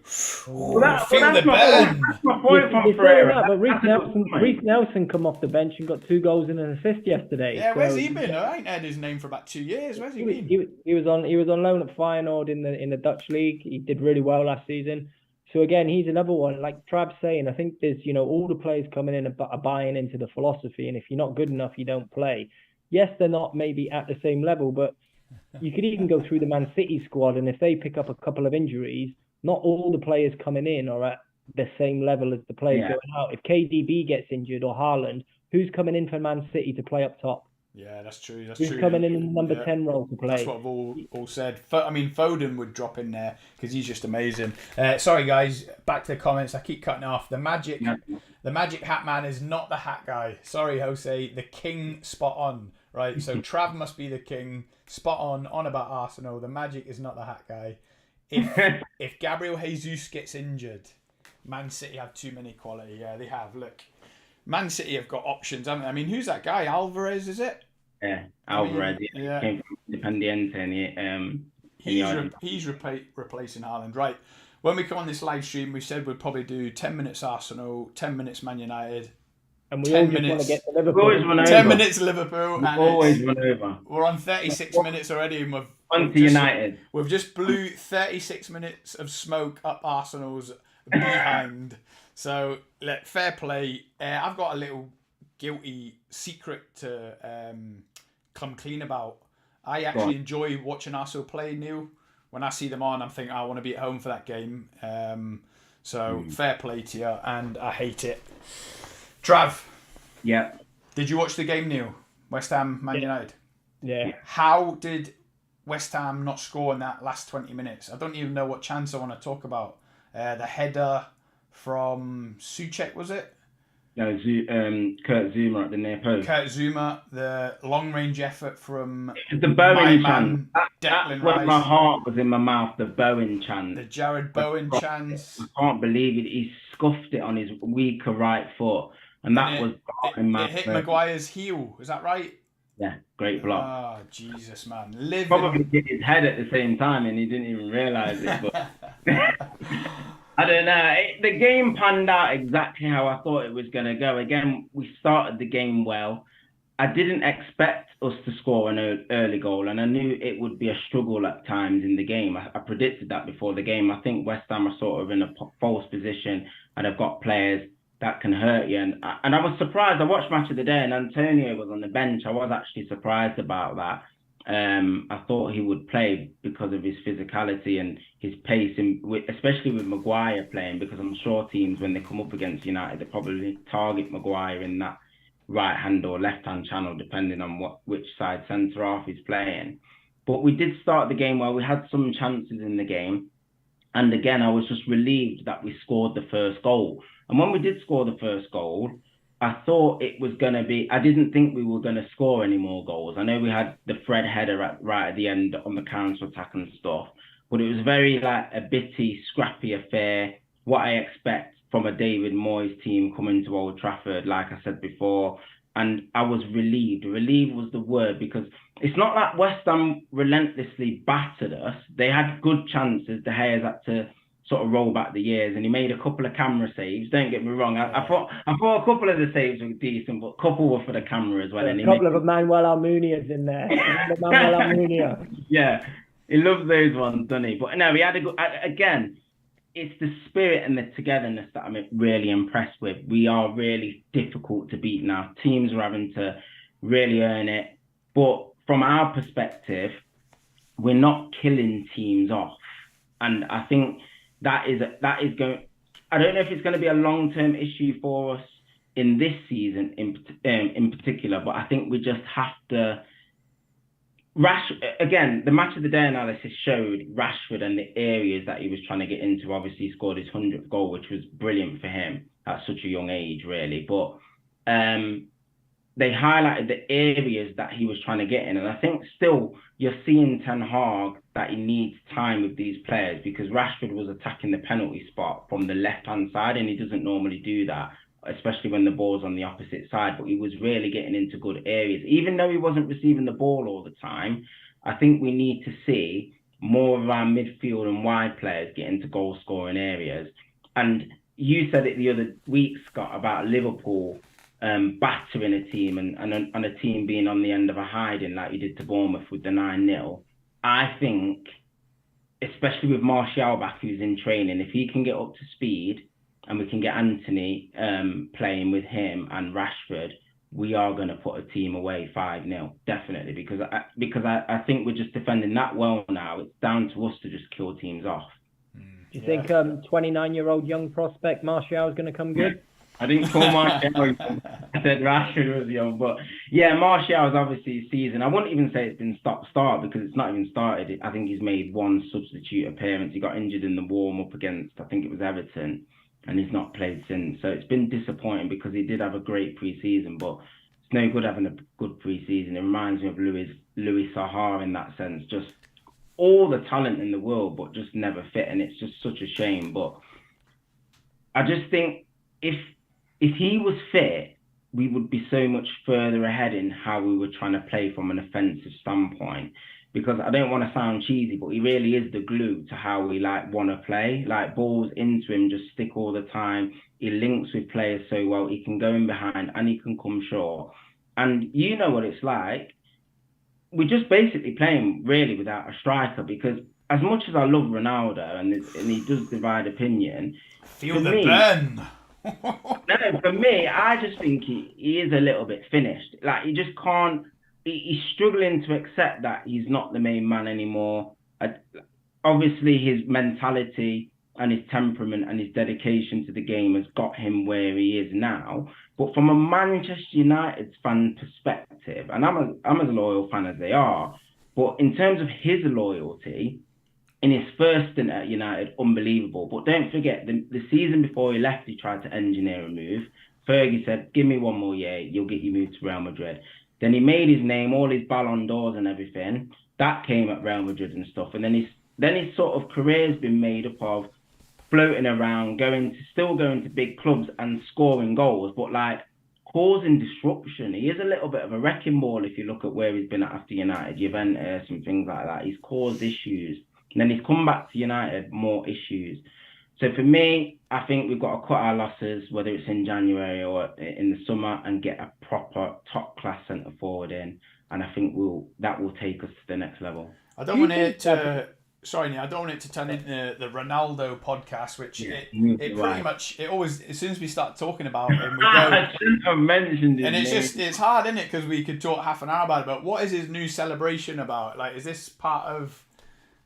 Speaker 1: Ooh, feel the burn.
Speaker 2: That's my point from Ferreira.
Speaker 3: But Reece Nelson come off the bench and got 2 goals and an assist yesterday.
Speaker 1: Yeah, where's he been? I ain't heard his name for about 2 years. Where's he been?
Speaker 3: He was on loan at Feyenoord in the Dutch league. He did really well last season. So again, he's another one, like Trav's saying. I think there's, all the players coming in are buying into the philosophy, and if you're not good enough, you don't play. Yes, they're not maybe at the same level, but you could even go through the Man City squad, and if they pick up a couple of injuries, not all the players coming in are at the same level as the players going out. If KDB gets injured or Haaland, who's coming in for Man City to play up top?
Speaker 1: Yeah, that's true.
Speaker 3: Who's coming in the number 10 role to play?
Speaker 1: That's what I've all said. I mean, Foden would drop in there because he's just amazing. Sorry, guys. Back to the comments. I keep cutting off. The Magic Hat Man is not the hat guy. Sorry, Jose. The king spot on. Right, so Trav must be the king. Spot on about Arsenal. The Magic is not the hat guy. If Gabriel Jesus gets injured, Man City have too many quality. Yeah, they have. Look, Man City have got options, haven't they? I mean, who's that guy? Alvarez, is it?
Speaker 2: Yeah, Alvarez. Yeah. Came from Independiente.
Speaker 1: He's replacing Haaland. Right. When we come on this live stream, we said we'd probably do 10 minutes Arsenal, 10 minutes Man United,
Speaker 3: And we
Speaker 1: 10
Speaker 3: all just want to
Speaker 1: minutes.
Speaker 3: get to
Speaker 2: We
Speaker 3: Liverpool.
Speaker 2: always run
Speaker 1: 10
Speaker 2: over.
Speaker 1: minutes Liverpool,
Speaker 2: We
Speaker 1: and
Speaker 2: always run over.
Speaker 1: we're on 36 minutes already, and
Speaker 2: On to United.
Speaker 1: we've just blew 36 minutes of smoke up Arsenal's behind. So, fair play. I've got a little guilty secret to come clean about. I actually enjoy watching Arsenal play, Neil. When I see them on, I'm thinking I want to be at home for that game. So fair play to you, and I hate it. Trav.
Speaker 2: Yeah.
Speaker 1: Did you watch the game, Neil? West Ham, Man United?
Speaker 3: Yeah.
Speaker 1: How did West Ham not score in that last 20 minutes? I don't even know what chance I want to talk about. The header from Souček, was it?
Speaker 2: No, Kurt Zuma at the near post.
Speaker 1: Kurt Zuma, the long-range effort from
Speaker 2: The Bowen
Speaker 1: my
Speaker 2: chance.
Speaker 1: man,
Speaker 2: That's
Speaker 1: Declan
Speaker 2: when
Speaker 1: Rice.
Speaker 2: my heart was in my mouth, the Bowen chance.
Speaker 1: The Jared Bowen chance.
Speaker 2: I can't believe it. He scuffed it on his weaker right foot. And that was
Speaker 1: it hit Maguire's heel. Is that right?
Speaker 2: Yeah, great block.
Speaker 1: Oh, Jesus, man.
Speaker 2: Probably hit his head at the same time and he didn't even realise it. But I don't know. The game panned out exactly how I thought it was going to go. Again, we started the game well. I didn't expect us to score an early goal, and I knew it would be a struggle at times in the game. I predicted that before the game. I think West Ham are sort of in a false position, and they've got players that can hurt you. And I was surprised. I watched Match of the Day, and Antonio was on the bench. I was actually surprised about that. I thought he would play because of his physicality and his pace, and especially with Maguire playing, because I'm sure teams, when they come up against United, they probably target Maguire in that right-hand or left-hand channel, depending on which side centre-half he's playing. But we did start the game well. We had some chances in the game. And again, I was just relieved that we scored the first goal. And when we did score the first goal, I thought it was going to be... I didn't think we were going to score any more goals. I know we had the Fred header right at the end on the counter-attack and stuff. But it was very like a bitty, scrappy affair. What I expect from a David Moyes team coming to Old Trafford, like I said before. And I was relieved. Relieved was the word, because it's not like West Ham relentlessly battered us. They had good chances. De Gea's had to sort of roll back the years, and he made a couple of camera saves. Don't get me wrong. I thought a couple of the saves were decent, but a couple were for the camera as well.
Speaker 3: There's a couple of Emmanuel Almunia's in there. Emmanuel Almunia.
Speaker 2: Yeah, he loves those ones, doesn't he? But no, he had a good... Again, it's the spirit and the togetherness that I'm really impressed with. We are really difficult to beat now. Teams are having to really earn it. But from our perspective, we're not killing teams off. And I think that is going... I don't know if it's going to be a long-term issue for us in this season in particular, but I think we just have to... Again, the Match of the Day analysis showed Rashford and the areas that he was trying to get into. Obviously, he scored his 100th goal, which was brilliant for him at such a young age, really. But they highlighted the areas that he was trying to get in. And I think still you're seeing Ten Hag that he needs time with these players, because Rashford was attacking the penalty spot from the left-hand side, and he doesn't normally do that, especially when the ball's on the opposite side. But he was really getting into good areas. Even though he wasn't receiving the ball all the time, I think we need to see more of our midfield and wide players get into goal-scoring areas. And you said it the other week, Scott, about Liverpool battering a team and a team being on the end of a hiding like you did to Bournemouth with the 9-0. I think, especially with Martial back, who's in training, if he can get up to speed and we can get Anthony playing with him and Rashford, we are going to put a team away 5-0, definitely, because I think we're just defending that well now. It's down to us to just kill teams off.
Speaker 3: Do you think 29-year-old young prospect Martial is going to come good?
Speaker 2: I didn't call Martial. I said Rashford was young, but yeah, Martial's obviously season. I wouldn't even say it's been start because it's not even started. I think he's made one substitute appearance. He got injured in the warm-up against, I think it was Everton, and he's not played since. So it's been disappointing because he did have a great pre-season, but it's no good having a good pre-season. It reminds me of Louis Saha in that sense. Just all the talent in the world, but just never fit, and it's just such a shame. But I just think if he was fit, we would be so much further ahead in how we were trying to play from an offensive standpoint. because I don't want to sound cheesy, but he really is the glue to how we like want to play. Like balls into him just stick all the time. He links with players so well. He can go in behind and he can come short. And you know what it's like. We're just basically playing really without a striker, because as much as I love Ronaldo and he does divide opinion,
Speaker 1: Feel the burn.
Speaker 2: no, for me, I just think he is a little bit finished. Like he just can't. He's struggling to accept that he's not the main man anymore. Obviously, his mentality and his temperament and his dedication to the game has got him where he is now. But from a Manchester United fan perspective, and I'm as loyal fan as they are, but in terms of his loyalty, in his first stint at United, unbelievable. But don't forget, the season before he left, he tried to engineer a move. Fergie said, give me one more year, you'll get you moved to Real Madrid. Then he made his name, all his Ballon d'Ors and everything. That came at Real Madrid and stuff. And then his sort of career's been made up of floating around, still going to big clubs and scoring goals, but like causing disruption. He is a little bit of a wrecking ball if you look at where he's been at after United, Juventus and things like that. He's caused issues. And then he's come back to United, more issues. So for me, I think we've got to cut our losses, whether it's in January or in the summer, and get a proper top-class centre-forward in. And I think that will take us to the next level.
Speaker 1: I don't want it to... Sorry, Neil, I don't want it to turn into the Ronaldo podcast, which it pretty much, it always, as soon as we start talking about him, we go...
Speaker 2: I shouldn't have mentioned it.
Speaker 1: And it's hard, isn't it? Because we could talk half an hour about it, but what is his new celebration about? Like, is this part of...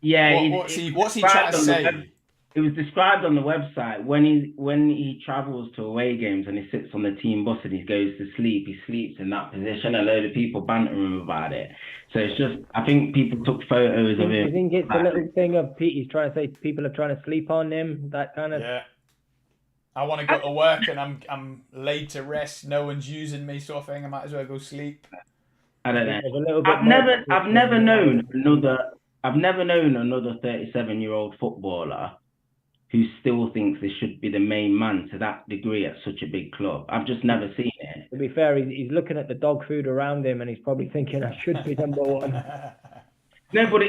Speaker 2: Yeah,
Speaker 1: what's he trying to say?
Speaker 2: It was described on the website when he travels to away games and he sits on the team bus and he goes to sleep. He sleeps in that position. A load of people banter him about it. So it's just, I think people took photos of him.
Speaker 3: I think it's a little thing of he's trying to say people are trying to sleep on him. That kind of.
Speaker 1: Yeah. I want to go to work and I'm laid to rest. No one's using me, sort of thing. I might as well go sleep.
Speaker 2: I don't know. I've never known another 37-year-old footballer who still thinks they should be the main man to that degree at such a big club. I've just never seen it.
Speaker 3: To be fair, he's looking at the dog food around him and he's probably thinking, I should be number one.
Speaker 2: No, but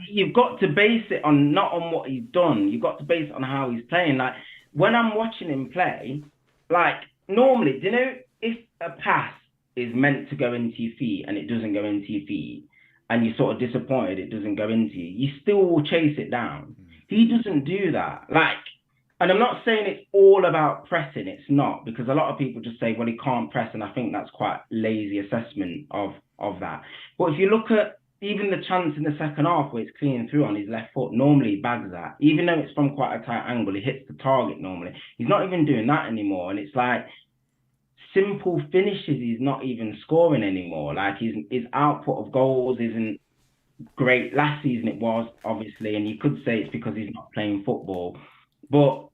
Speaker 2: you've got to base it not on what he's done. You've got to base it on how he's playing. Like, when I'm watching him play, like, normally, do you know, if a pass is meant to go into your feet and it doesn't go into your feet, and you're sort of disappointed it doesn't go into you, you still will chase it down. He doesn't do that. Like, and I'm not saying it's all about pressing. It's not, because a lot of people just say, well, he can't press, and I think that's quite lazy assessment of that. But if you look at even the chance in the second half where it's cleaning through on his left foot, normally he bags that. Even though it's from quite a tight angle, he hits the target normally. He's not even doing that anymore, and it's like simple finishes he's not even scoring anymore. Like his output of goals isn't great. Last season it was, obviously, and you could say it's because he's not playing football, but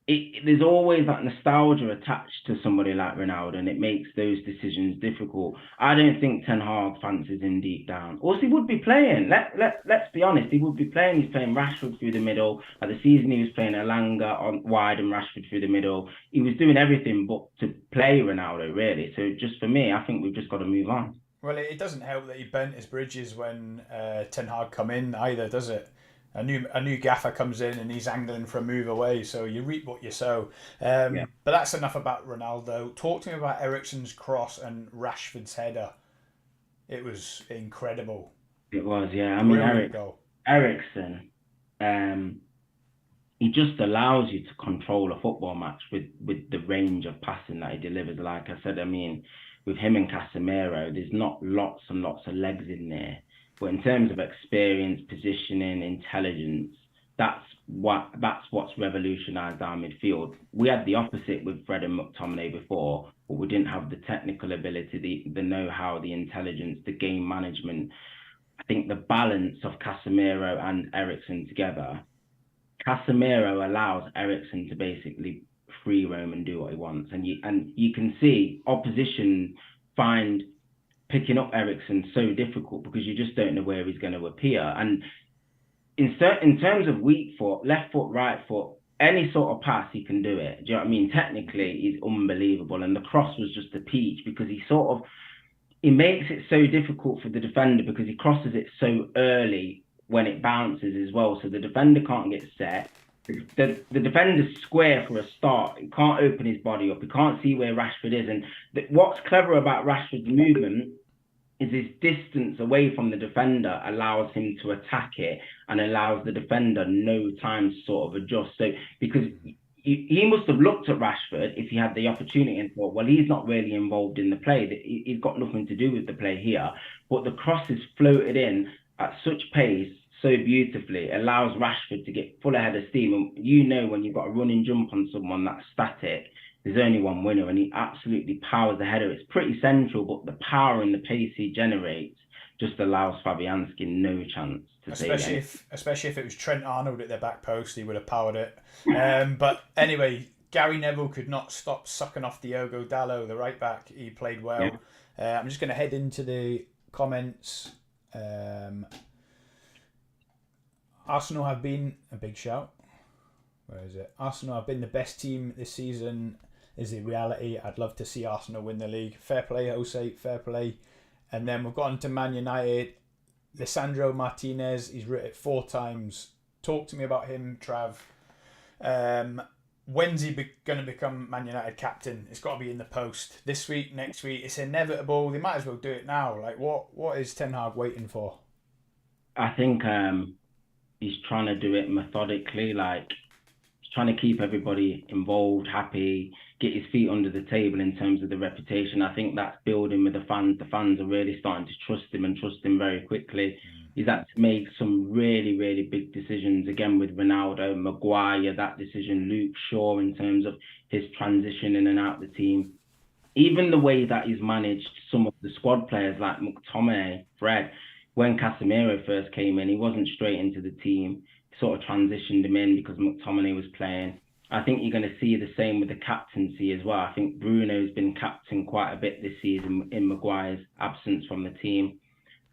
Speaker 2: there's always that nostalgia attached to somebody like Ronaldo, and it makes those decisions difficult. I don't think Ten Hag fancies him deep down. Also, he would be playing. Let's be honest, he would be playing. He's playing Rashford through the middle. At the season, he was playing Elanga on wide and Rashford through the middle. He was doing everything but to play Ronaldo, really. So just for me, I think we've just got to move on.
Speaker 1: Well, it doesn't help that he bent his bridges when Ten Hag come in either, does it? A new gaffer comes in and he's angling for a move away, so you reap what you sow. But that's enough about Ronaldo. Talk to me about Eriksen's cross and Rashford's header. It was incredible.
Speaker 2: It was, yeah. I mean, Eriksen, he just allows you to control a football match with the range of passing that he delivers. Like I said, I mean, with him and Casemiro, there's not lots and lots of legs in there. But in terms of experience, positioning, intelligence, that's what's revolutionised our midfield. We had the opposite with Fred and McTominay before, but we didn't have the technical ability, the know-how, the intelligence, the game management. I think the balance of Casemiro and Eriksen together, Casemiro allows Eriksen to basically free roam and do what he wants. And you can see opposition find picking up Eriksen so difficult because you just don't know where he's going to appear. And in terms of weak foot, left foot, right foot, any sort of pass, he can do it. Do you know what I mean? Technically, he's unbelievable. And the cross was just a peach because he he makes it so difficult for the defender because he crosses it so early when it bounces as well. So the defender can't get set. The defender's square for a start. He can't open his body up. He can't see where Rashford is. And what's clever about Rashford's movement is his distance away from the defender allows him to attack it and allows the defender no time to sort of adjust. So because he must have looked at Rashford if he had the opportunity and thought, well, he's not really involved in the play. He's got nothing to do with the play here. But the cross is floated in at such pace so beautifully, allows Rashford to get full ahead of steam. And you know when you've got a running jump on someone that's static, there's only one winner, and he absolutely powers the header. It's pretty central, but the power and the pace he generates just allows Fabianski no chance to
Speaker 1: especially if it was Trent Arnold at their back post, he would have powered it. But anyway, Gary Neville could not stop sucking off Diogo Dalot, the right back. He played well. Yeah. I'm just going to head into the comments. Arsenal have been a big shout. Where is it? Arsenal have been the best team this season. Is the reality. I'd love to see Arsenal win the league. Fair play, Jose. Fair play. And then we've gone to Man United. Lisandro Martinez. He's written it 4 times. Talk to me about him, Trav. When's he going to become Man United captain? It's got to be in the post. This week, next week. It's inevitable. They might as well do it now. Like, what is Ten Hag waiting for?
Speaker 2: I think he's trying to do it methodically. Like, he's trying to keep everybody involved, happy, get his feet under the table in terms of the reputation. I think that's building with the fans. The fans are really starting to trust him and trust him very quickly. He's had to make some really, really big decisions, again, with Ronaldo, Maguire, that decision, Luke Shaw, in terms of his transition in and out of the team. Even the way that he's managed some of the squad players like McTominay, Fred. When Casemiro first came in, he wasn't straight into the team. He sort of transitioned him in because McTominay was playing. I think you're going to see the same with the captaincy as well. I think Bruno's been captain quite a bit this season in Maguire's absence from the team.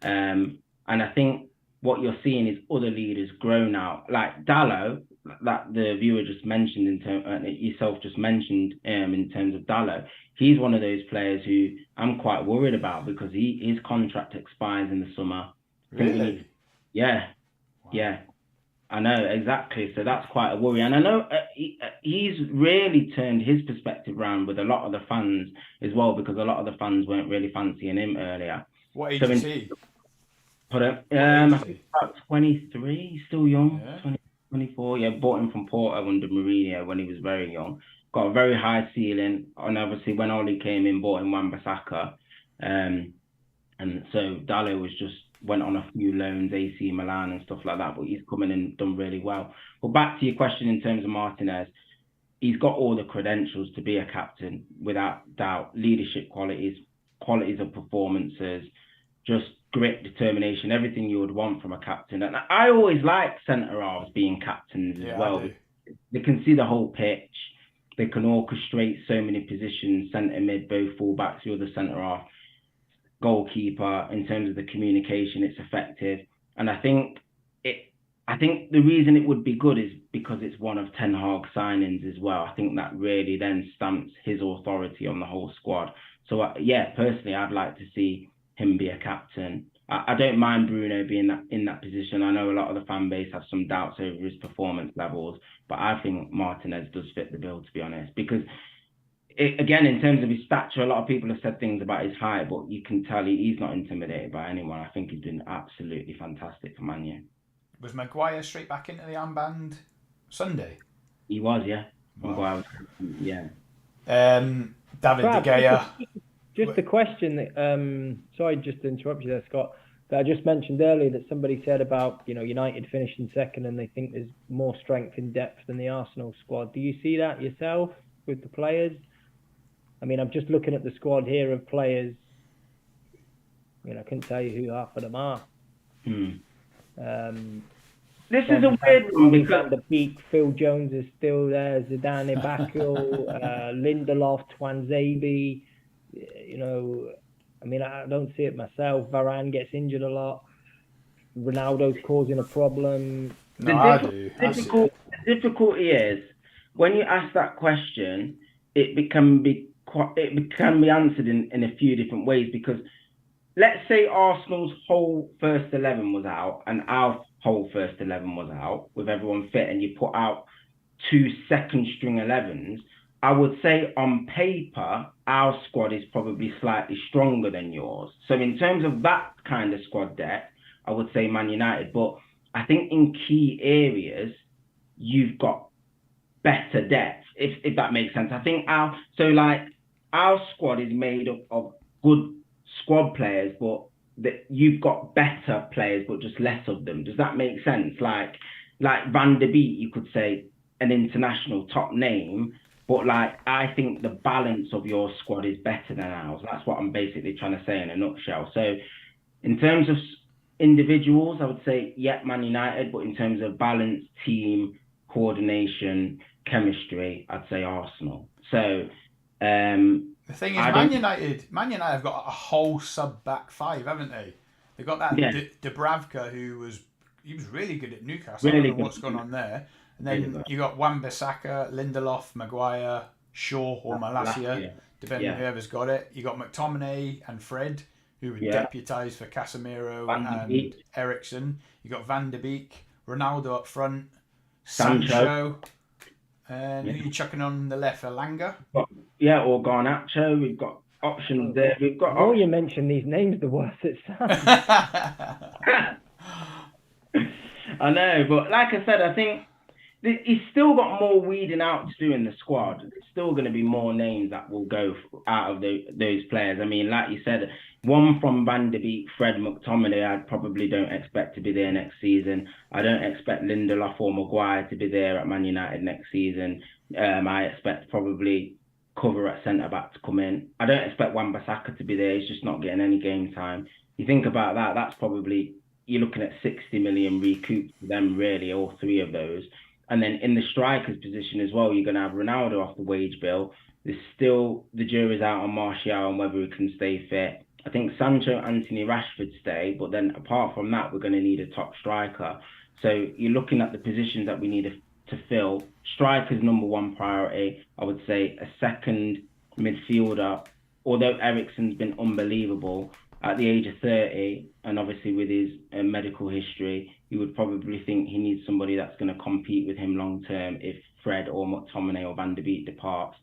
Speaker 2: And I think what you're seeing is other leaders grow now. Like Dalot, that the viewer just mentioned, yourself just mentioned in terms of Dalot. He's one of those players who I'm quite worried about because his contract expires in the summer.
Speaker 1: Really?
Speaker 2: Yeah.
Speaker 1: Wow.
Speaker 2: Yeah. I know, exactly. So that's quite a worry. And I know he's really turned his perspective around with a lot of the fans as well, because a lot of the fans weren't really fancying him earlier.
Speaker 1: What age is he?
Speaker 2: I think about 23. He's still young.
Speaker 1: Yeah.
Speaker 2: 24. Yeah, bought him from Porto under Mourinho when he was very young. Got a very high ceiling. And obviously when Oli came in, bought him Wan-Bissaka. And so Dalot went on a few loans, AC Milan and stuff like that, but he's come in and done really well. But back to your question in terms of Martinez, he's got all the credentials to be a captain, without doubt. Leadership qualities of performances, just grit, determination, everything you would want from a captain. And I always like centre-halves being captains as well. They can see the whole pitch. They can orchestrate so many positions, centre mid, both full-backs, the other centre-half, goalkeeper. In terms of the communication, it's effective. And I think the reason it would be good is because it's one of Ten Hag's signings as well. I think that really then stamps his authority on the whole squad. So personally, I'd like to see him be a captain. I don't mind Bruno being in that position. I know a lot of the fan base have some doubts over his performance levels, but I think Martinez does fit the bill, to be honest, because again, in terms of his stature, a lot of people have said things about his height, but you can tell he's not intimidated by anyone. I think he's been absolutely fantastic for Man U.
Speaker 1: Was Maguire straight back into the armband Sunday?
Speaker 2: He was, yeah.
Speaker 1: Wow.
Speaker 2: Maguire was, yeah.
Speaker 1: David De Gea.
Speaker 3: Just a question that, sorry, just to interrupt you there, Scott, that I just mentioned earlier that somebody said about, United finishing second and they think there's more strength in depth than the Arsenal squad. Do you see that yourself with the players? I mean, I'm just looking at the squad here of players. I couldn't tell you who half of them are.
Speaker 2: This is a weird one because
Speaker 3: the peak. Phil Jones is still there. Zidane Bakul, Lindelof, Twanzebe. I don't see it myself. Varane gets injured a lot. Ronaldo's causing a problem.
Speaker 1: I do.
Speaker 2: The difficulty is when you ask that question, it can be answered in a few different ways, because let's say Arsenal's whole first 11 was out and our whole first 11 was out with everyone fit, and you put out two second string 11s, I would say on paper, our squad is probably slightly stronger than yours. So in terms of that kind of squad depth, I would say Man United. But I think in key areas, you've got better depth, if that makes sense. I think our squad is made up of good squad players, but that you've got better players, but just less of them. Does that make sense? Like Van der Beek, you could say an international top name, but like I think the balance of your squad is better than ours. That's what I'm basically trying to say in a nutshell. So in terms of individuals, I would say Man United, but in terms of balance, team, coordination, chemistry, I'd say Arsenal. So
Speaker 1: the thing is, Man United have got a whole sub back five, haven't they? They've got that Dubravka, who was really good at Newcastle. Really I don't know what's going on there. And then you got Wan-Bissaka, Lindelof, Maguire, Shaw or Malacia, depending on whoever's got it. You got McTominay and Fred, who were deputised for Casemiro and Eriksen. You got Van der Beek, Ronaldo up front, Sancho. And who are you chucking on the left? Elanga?
Speaker 2: Or Garnacho. We've got options there. We've got.
Speaker 3: The more you mention these names, the worse it sounds.
Speaker 2: I know, but like I said, I think he's still got more weeding out to do in the squad. There's still going to be more names that will go out of those players. I mean, like you said, one from Van der Beek, Fred, McTominay, I probably don't expect to be there next season. I don't expect Lindelof or Maguire to be there at Man United next season. I expect probably cover at centre-back to come in. I don't expect Wan-Bissaka to be there. He's just not getting any game time. You think about that, that's probably, you're looking at 60 million recouped for them, really, all three of those. And then in the striker's position as well, you're going to have Ronaldo off the wage bill. There's still, the jury's out on Martial and whether he can stay fit. I think Sancho, Anthony, Rashford stay, but then apart from that, we're going to need a top striker. So you're looking at the positions that we need to fill. Striker's number one priority. I would say a second midfielder, although Eriksen's been unbelievable at the age of 30, and obviously with his medical history, you would probably think he needs somebody that's going to compete with him long term if Fred or McTominay or Van der Beek departs.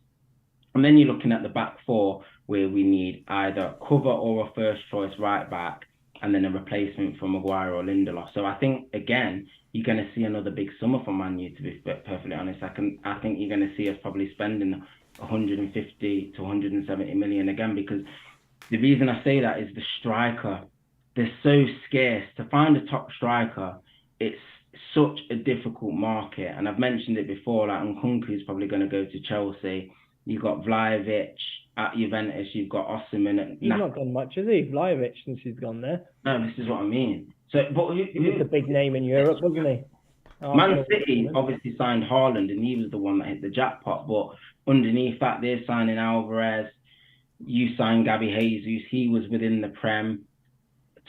Speaker 2: And then you're looking at the back four, where we need either cover or a first choice right back, and then a replacement for Maguire or Lindelof. So I think, again, you're going to see another big summer for Man U, to be perfectly honest. I think you're going to see us probably spending 150 to 170 million again, because the reason I say that is the striker. They're so scarce. To find a top striker, it's such a difficult market. And I've mentioned it before, like Nkunku is probably going to go to Chelsea. You've got Vlahovic at Juventus. You've got Osimhen at...
Speaker 3: He's not done much, has he? Vlahovic, since he's gone there.
Speaker 2: No, this is what I mean. So, but
Speaker 3: he was a big name in Europe, wasn't he?
Speaker 2: Man City obviously signed Haaland, and he was the one that hit the jackpot. But underneath that, they're signing Alvarez. You signed Gabby Jesus. He was within the Prem.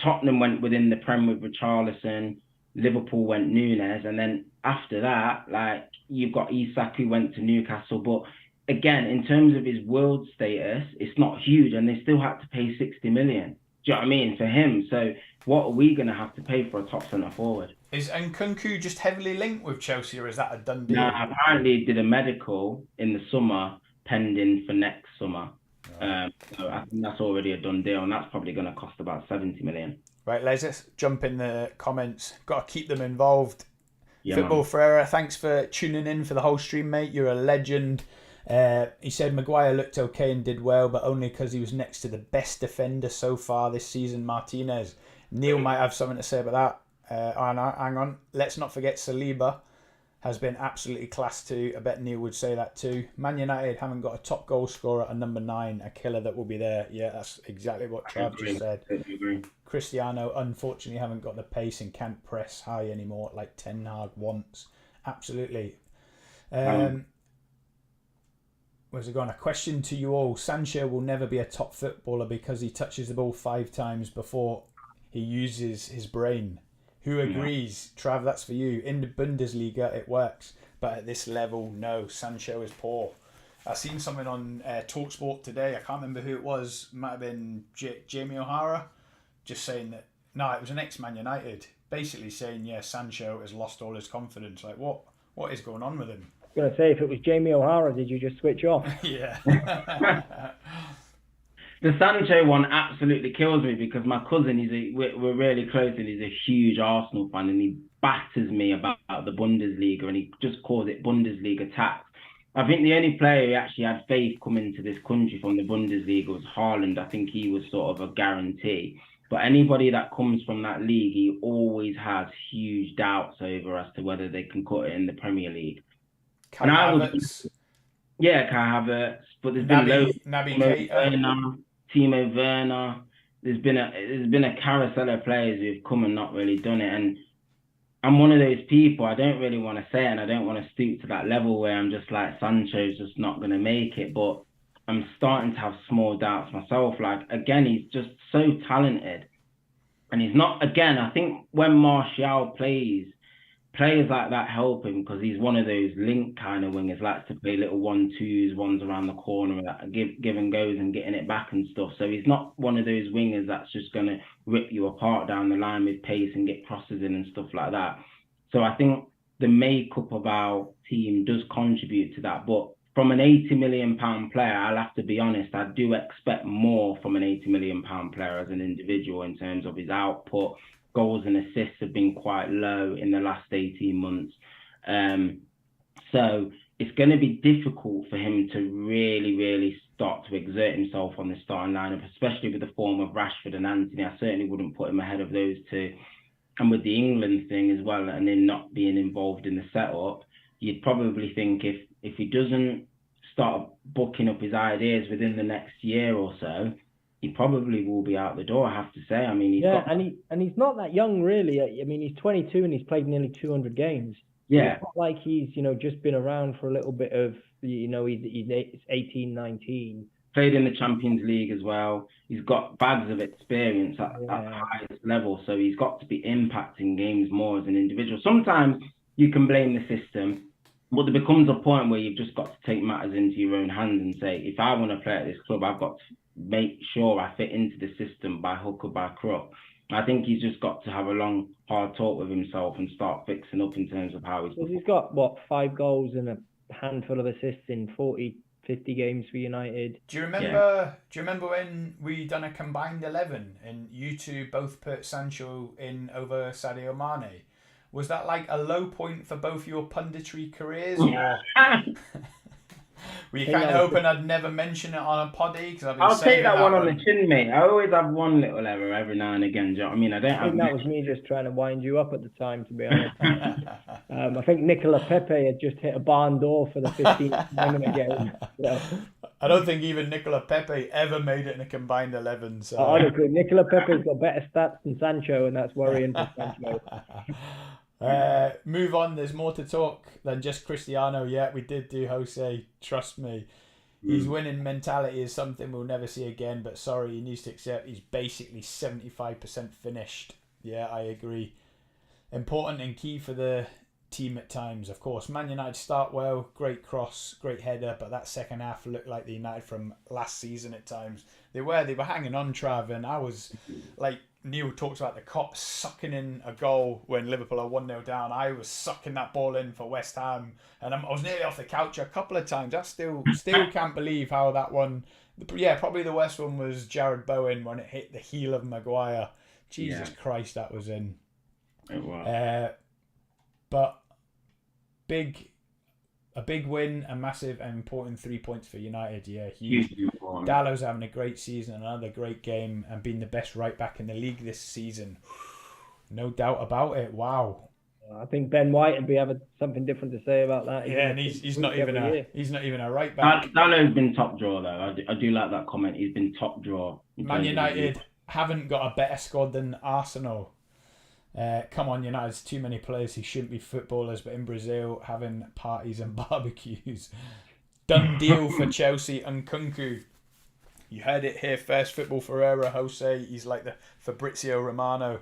Speaker 2: Tottenham went within the Prem with Richarlison. Liverpool went Nunes. And then after that, like, you've got Isak, who went to Newcastle. But again, in terms of his world status, it's not huge. And they still had to pay 60 million. Do you know what I mean? For him. So what are we going to have to pay for a top centre forward?
Speaker 1: Is Nkunku just heavily linked with Chelsea, or is that a done deal?
Speaker 2: No, apparently he did a medical in the summer, pending for next summer. So I think that's already a done deal, and that's probably going to cost about 70 million.
Speaker 1: Right, let's jump in the comments. Got to keep them involved.
Speaker 2: Yeah,
Speaker 1: Football Ferreira, thanks for tuning in for the whole stream, mate. You're a legend. He said Maguire looked okay and did well, but only because he was next to the best defender so far this season, Martinez. Neil might have something to say about that. Hang on. Let's not forget Saliba has been absolutely class too. I bet Neil would say that too. Man United haven't got a top goal scorer at number 9, a killer that will be there. Yeah, that's exactly what Trav just said. Cristiano, unfortunately, haven't got the pace and can't press high anymore like Ten Hag wants. Absolutely. Where's it going? A question to you all. Sancho will never be a top footballer because he touches the ball 5 times before he uses his brain. Who agrees? Yeah. Trav, that's for you. In the Bundesliga, it works. But at this level, no. Sancho is poor. I've seen something on TalkSport today. I can't remember who it was. Might have been Jamie O'Hara. just saying that, no, it was an ex-Man United, basically saying, yeah, Sancho has lost all his confidence. Like, what is going on with him?
Speaker 3: I was going to say, if it was Jamie O'Hara, did you just switch off?
Speaker 1: Yeah.
Speaker 2: The Sancho one absolutely kills me because my cousin, we're really close, and he's a huge Arsenal fan, and he batters me about the Bundesliga, and he just calls it Bundesliga tax. I think the only player who actually had faith coming to this country from the Bundesliga was Haaland. I think he was sort of a guarantee. But anybody that comes from that league, he always has huge doubts over as to whether they can cut it in the Premier League.
Speaker 1: Kai Havertz.
Speaker 2: Yeah, Kai Havertz. But there's been Naby Keita, Timo Werner. There's been a carousel of players who've come and not really done it. And I'm one of those people, I don't really want to say it, and I don't want to stoop to that level where I'm just like, Sancho's just not going to make it. But I'm starting to have small doubts myself. Like, again, he's just so talented. And he's not, again, I think when Martial plays, players like that help him because he's one of those link kind of wingers, likes to play little 1-2s, ones around the corner, give and goes and getting it back and stuff. So he's not one of those wingers that's just going to rip you apart down the line with pace and get crosses in and stuff like that. So I think the makeup of our team does contribute to that. But from an £80 million player, I'll have to be honest, I do expect more from an £80 million player as an individual in terms of his output. Goals and assists have been quite low in the last 18 months. So it's going to be difficult for him to really, really start to exert himself on the starting lineup, especially with the form of Rashford and Antony. I certainly wouldn't put him ahead of those two. And with the England thing as well, and him not being involved in the setup, you'd probably think if he doesn't start booking up his ideas within the next year or so, he probably will be out the door, I have to say. I mean,
Speaker 3: he's not that young, really. I mean, he's 22 and he's played nearly 200 games.
Speaker 2: Yeah.
Speaker 3: It's not like he's, just been around for a little bit of, he's 18, 19.
Speaker 2: Played in the Champions League as well. He's got bags of experience at the highest level, so he's got to be impacting games more as an individual. Sometimes you can blame the system, but there becomes a point where you've just got to take matters into your own hands and say, if I want to play at this club, I've got to make sure I fit into the system by hook or by crook. I think he's just got to have a long, hard talk with himself and start fixing up in terms of how
Speaker 3: he's got, 5 goals and a handful of assists in 40, 50 games for United.
Speaker 1: Do you remember when we done a combined 11 and you two both put Sancho in over Sadio Mane? Was that like a low point for both your punditry careers, or were you kind of hoping I'd never mention it on a poddy?
Speaker 2: I'll take that one on the chin, mate. I always have one little error every now and again. Do you know what I mean? I think
Speaker 3: that was me just trying to wind you up at the time, to be honest. I think Nicola Pepe had just hit a barn door for the 15th minute game. So.
Speaker 1: I don't think even Nicola Pepe ever made it in a combined 11. So.
Speaker 3: Honestly, Nicola Pepe's got better stats than Sancho, and that's worrying for Sancho.
Speaker 1: Move on. There's more to talk than just Cristiano. Yeah, we did do Jose. Trust me. His winning mentality is something we'll never see again. But sorry, he needs to accept he's basically 75% finished. Yeah, I agree. Important and key for the team at times. Of course, Man United start well. Great cross, great header. But that second half looked like the United from last season at times. They were hanging on, Trav, and I was like, Neil talks about the cops sucking in a goal when Liverpool are 1-0 down. I was sucking that ball in for West Ham, and I was nearly off the couch a couple of times. I still can't believe how that one. Yeah, probably the worst one was Jared Bowen when it hit the heel of Maguire. Jesus Christ, that was in.
Speaker 2: It was.
Speaker 1: But a big win, a massive and important 3 points for United. Yeah, huge. Dallow's having a great season, another great game, and being the best right back in the league this season. No doubt about it. Wow.
Speaker 3: I think Ben White would be having something different to say about that.
Speaker 1: Yeah, and he's not even a right back.
Speaker 2: Dallow's been top draw though. I do like that comment. He's been top draw.
Speaker 1: Man United haven't got a better squad than Arsenal. Come on, United, there's too many players who shouldn't be footballers, but in Brazil having parties and barbecues. Done deal for Chelsea and Nkunku. You heard it here first. Football Ferreira, Jose. He's like the Fabrizio Romano.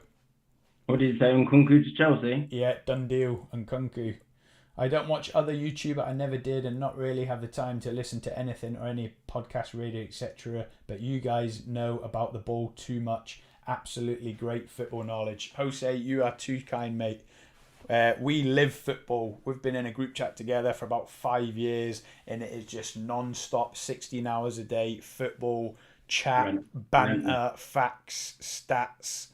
Speaker 2: What did you say, Nkunku to Chelsea?
Speaker 1: Yeah, done deal, Nkunku. I don't watch other YouTuber. I never did, and not really have the time to listen to anything or any podcast, radio, etc. But you guys know about the ball too much. absolutely great football knowledge. Jose, you are too kind, mate. We live football. We've been in a group chat together for about 5 years, and it is just non-stop, 16 hours a day, football, chat, banter, facts, stats,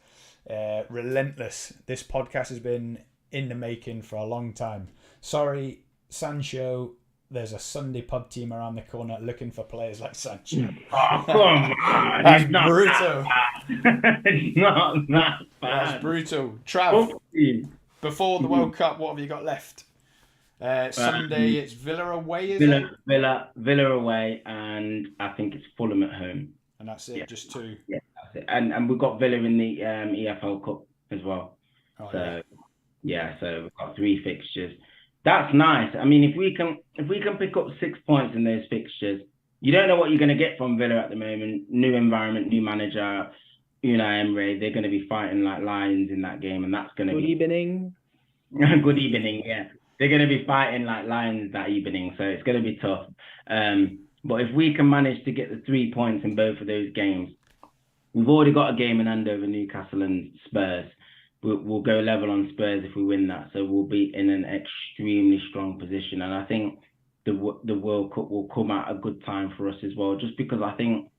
Speaker 1: relentless. This podcast has been in the making for a long time. Sorry, Sancho, there's a Sunday pub team around the corner looking for players like Sancho.
Speaker 2: Oh, come on.
Speaker 1: That's
Speaker 2: It's not
Speaker 1: brutal.
Speaker 2: It's not that bad.
Speaker 1: That's brutal. Trav,
Speaker 2: Hopefully.
Speaker 1: before the World Cup, what have you got left? Sunday, it's Villa away, is it?
Speaker 2: Villa away, and I think it's Fulham at home.
Speaker 1: And that's it, just two.
Speaker 2: Yeah, that's it. And we've got Villa in the EFL Cup as well.
Speaker 1: Oh,
Speaker 2: so so we've got 3 fixtures. That's nice. I mean, if we can pick up 6 points in those fixtures, you don't know what you're going to get from Villa at the moment. New environment, new manager, Unai Emery. They're going to be fighting like lions in that game, and that's going to be
Speaker 3: good evening.
Speaker 2: Good evening. Yeah, they're going to be fighting like lions that evening, so it's going to be tough. But if we can manage to get the 3 points in both of those games, we've already got a game in hand over Newcastle and Spurs. We'll go level on Spurs if we win that, so we'll be in an extremely strong position. And I think the World Cup will come at a good time for us as well, just because I think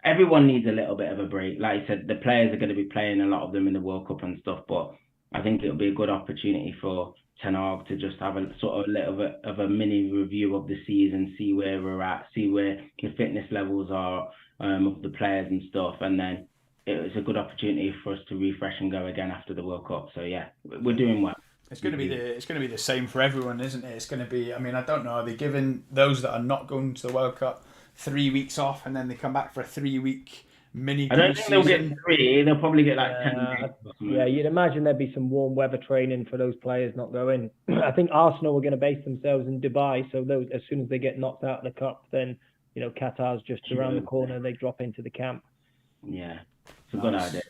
Speaker 2: everyone needs a little bit of a break. Like I said, the players are going to be playing, a lot of them, in the World Cup and stuff, but I think it'll be a good opportunity for Ten Hag to just have a sort of little bit of a mini review of the season, see where we're at, see where the fitness levels are of the players and stuff, and then it's a good opportunity for us to refresh and go again after the World Cup. So yeah, we're doing well.
Speaker 1: It's going to be the same for everyone, isn't it? It's going to be. I mean, I don't know. Are they giving those that are not going to the World Cup 3 weeks off, and then they come back for a 3-week mini?
Speaker 2: I don't think they'll get 3. They'll probably get like 10 days.
Speaker 3: Yeah, you'd imagine there'd be some warm weather training for those players not going. I think Arsenal were going to base themselves in Dubai, so those, as soon as they get knocked out of the cup, then Qatar's just around the corner. They drop into the camp.
Speaker 2: Yeah, it's a good idea.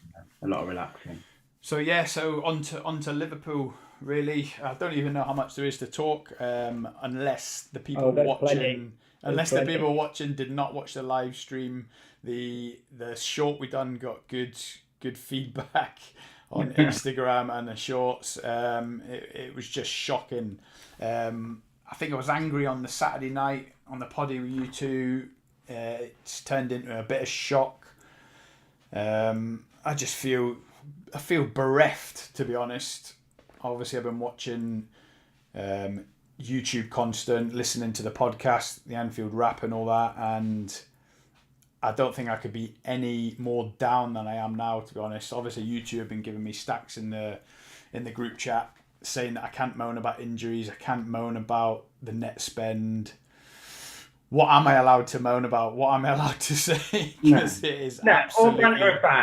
Speaker 2: A lot of relaxing.
Speaker 1: So yeah, on to Liverpool. Really, I don't even know how much there is to talk, unless the people watching. Unless the people watching did not watch the live stream. The short we done got good feedback on Instagram and the shorts. It was just shocking. I think I was angry on the Saturday night on the poddy with you two. It's turned into a bit of shock. I feel bereft, to be honest. Obviously, I've been watching YouTube constant, listening to the podcast, the Anfield Wrap and all that, and I don't think I could be any more down than I am now, to be honest. Obviously, YouTube have been giving me stacks in the group chat saying that I can't moan about injuries, I can't moan about the net spend. What am I allowed to moan about? What am I allowed to say? Because it is absolutely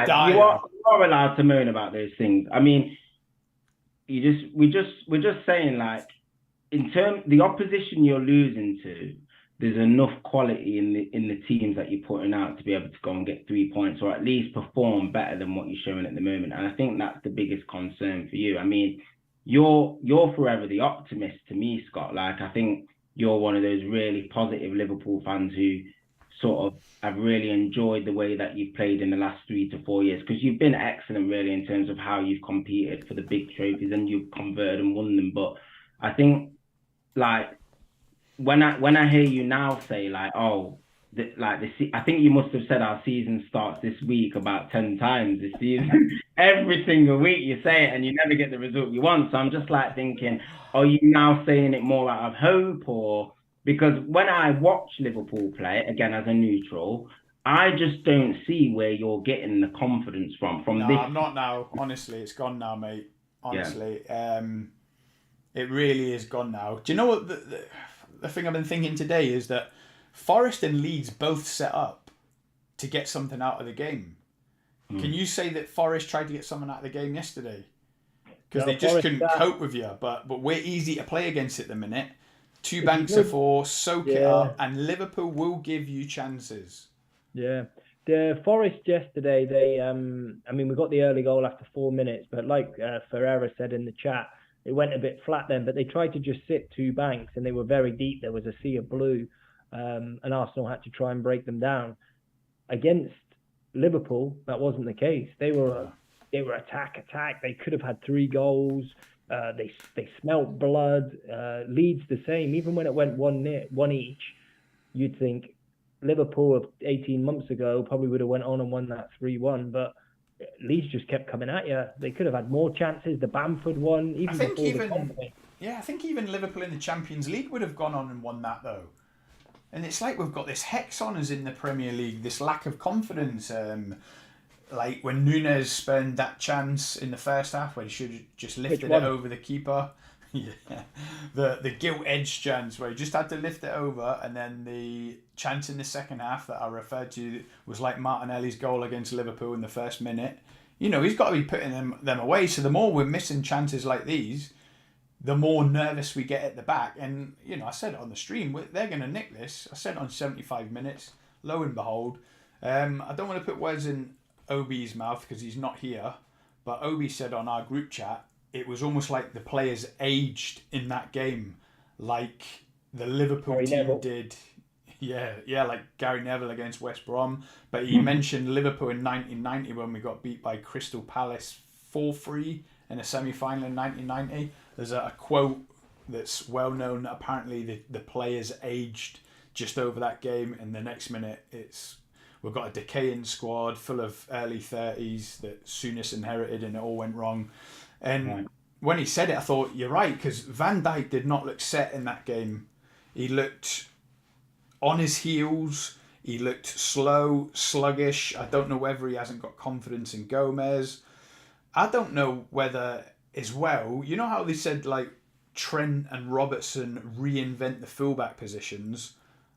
Speaker 1: dire.
Speaker 2: You are allowed to moan about those things. I mean, we're just saying, like, in terms the opposition you're losing to, there's enough quality in the teams that you're putting out to be able to go and get 3 points, or at least perform better than what you're showing at the moment. And I think that's the biggest concern for you. I mean, you're forever the optimist to me, Scott. Like, I think you're one of those really positive Liverpool fans who sort of have really enjoyed the way that you've played in the last 3 to 4 years, because you've been excellent really in terms of how you've competed for the big trophies and you've converted and won them. But I think, like, when I hear you now say, like, I think you must have said our season starts this week about 10 times this season. Every single week you say it and you never get the result you want. So I'm just like thinking, are you now saying it more out of hope? Or because when I watch Liverpool play, again as a neutral, I just don't see where you're getting the confidence from.
Speaker 1: No, I'm not now. Honestly, it's gone now, mate. Honestly, it really is gone now. Do you know what the thing I've been thinking today is that Forest and Leeds both set up to get something out of the game. Can you say that Forest tried to get something out of the game yesterday? Because they just couldn't cope with you. But we're easy to play against at the minute. 2 banks of 4, soak it up, and Liverpool will give you chances.
Speaker 3: Yeah. The Forest yesterday, we got the early goal after 4 minutes, but like Ferreira said in the chat, it went a bit flat then, but they tried to just sit 2 banks and they were very deep. There was a sea of blue, and Arsenal had to try and break them down. Against Liverpool, that wasn't the case. They were attack. They could have had 3 goals. They smelt blood. Leeds the same. Even when it went one each, you'd think Liverpool of 18 months ago probably would have went on and won that 3-1. But Leeds just kept coming at you. They could have had more chances. The Bamford one, even before the company.
Speaker 1: Yeah, I think even Liverpool in the Champions League would have gone on and won that though. And it's like we've got this hex on us in the Premier League, this lack of confidence. Like when Núñez spent that chance in the first half where he should have just lifted it over the keeper. Yeah, the gilt-edged chance where he just had to lift it over, and then the chance in the second half that I referred to was like Martinelli's goal against Liverpool in the first minute. You know, he's got to be putting them away. So the more we're missing chances like these, the more nervous we get at the back. And, you know, I said it on the stream, they're going to nick this. I said it on 75 minutes. Lo and behold, I don't want to put words in Obi's mouth because he's not here, but Obi said on our group chat, it was almost like the players aged in that game, like the Liverpool team did. Yeah, like Gary Neville against West Brom. But he mentioned Liverpool in 1990 when we got beat by Crystal Palace 4-3 in a semi-final in 1990. There's a quote that's well known. Apparently, the players aged just over that game, and the next minute we've got a decaying squad full of early 30s that Souness inherited, and it all went wrong. And when he said it, I thought, you're right, because Van Dijk did not look set in that game. He looked on his heels. He looked slow, sluggish. I don't know whether he hasn't got confidence in Gomez. I don't know whether, as well, you know how they said, like, Trent and Robertson reinvent the fullback positions?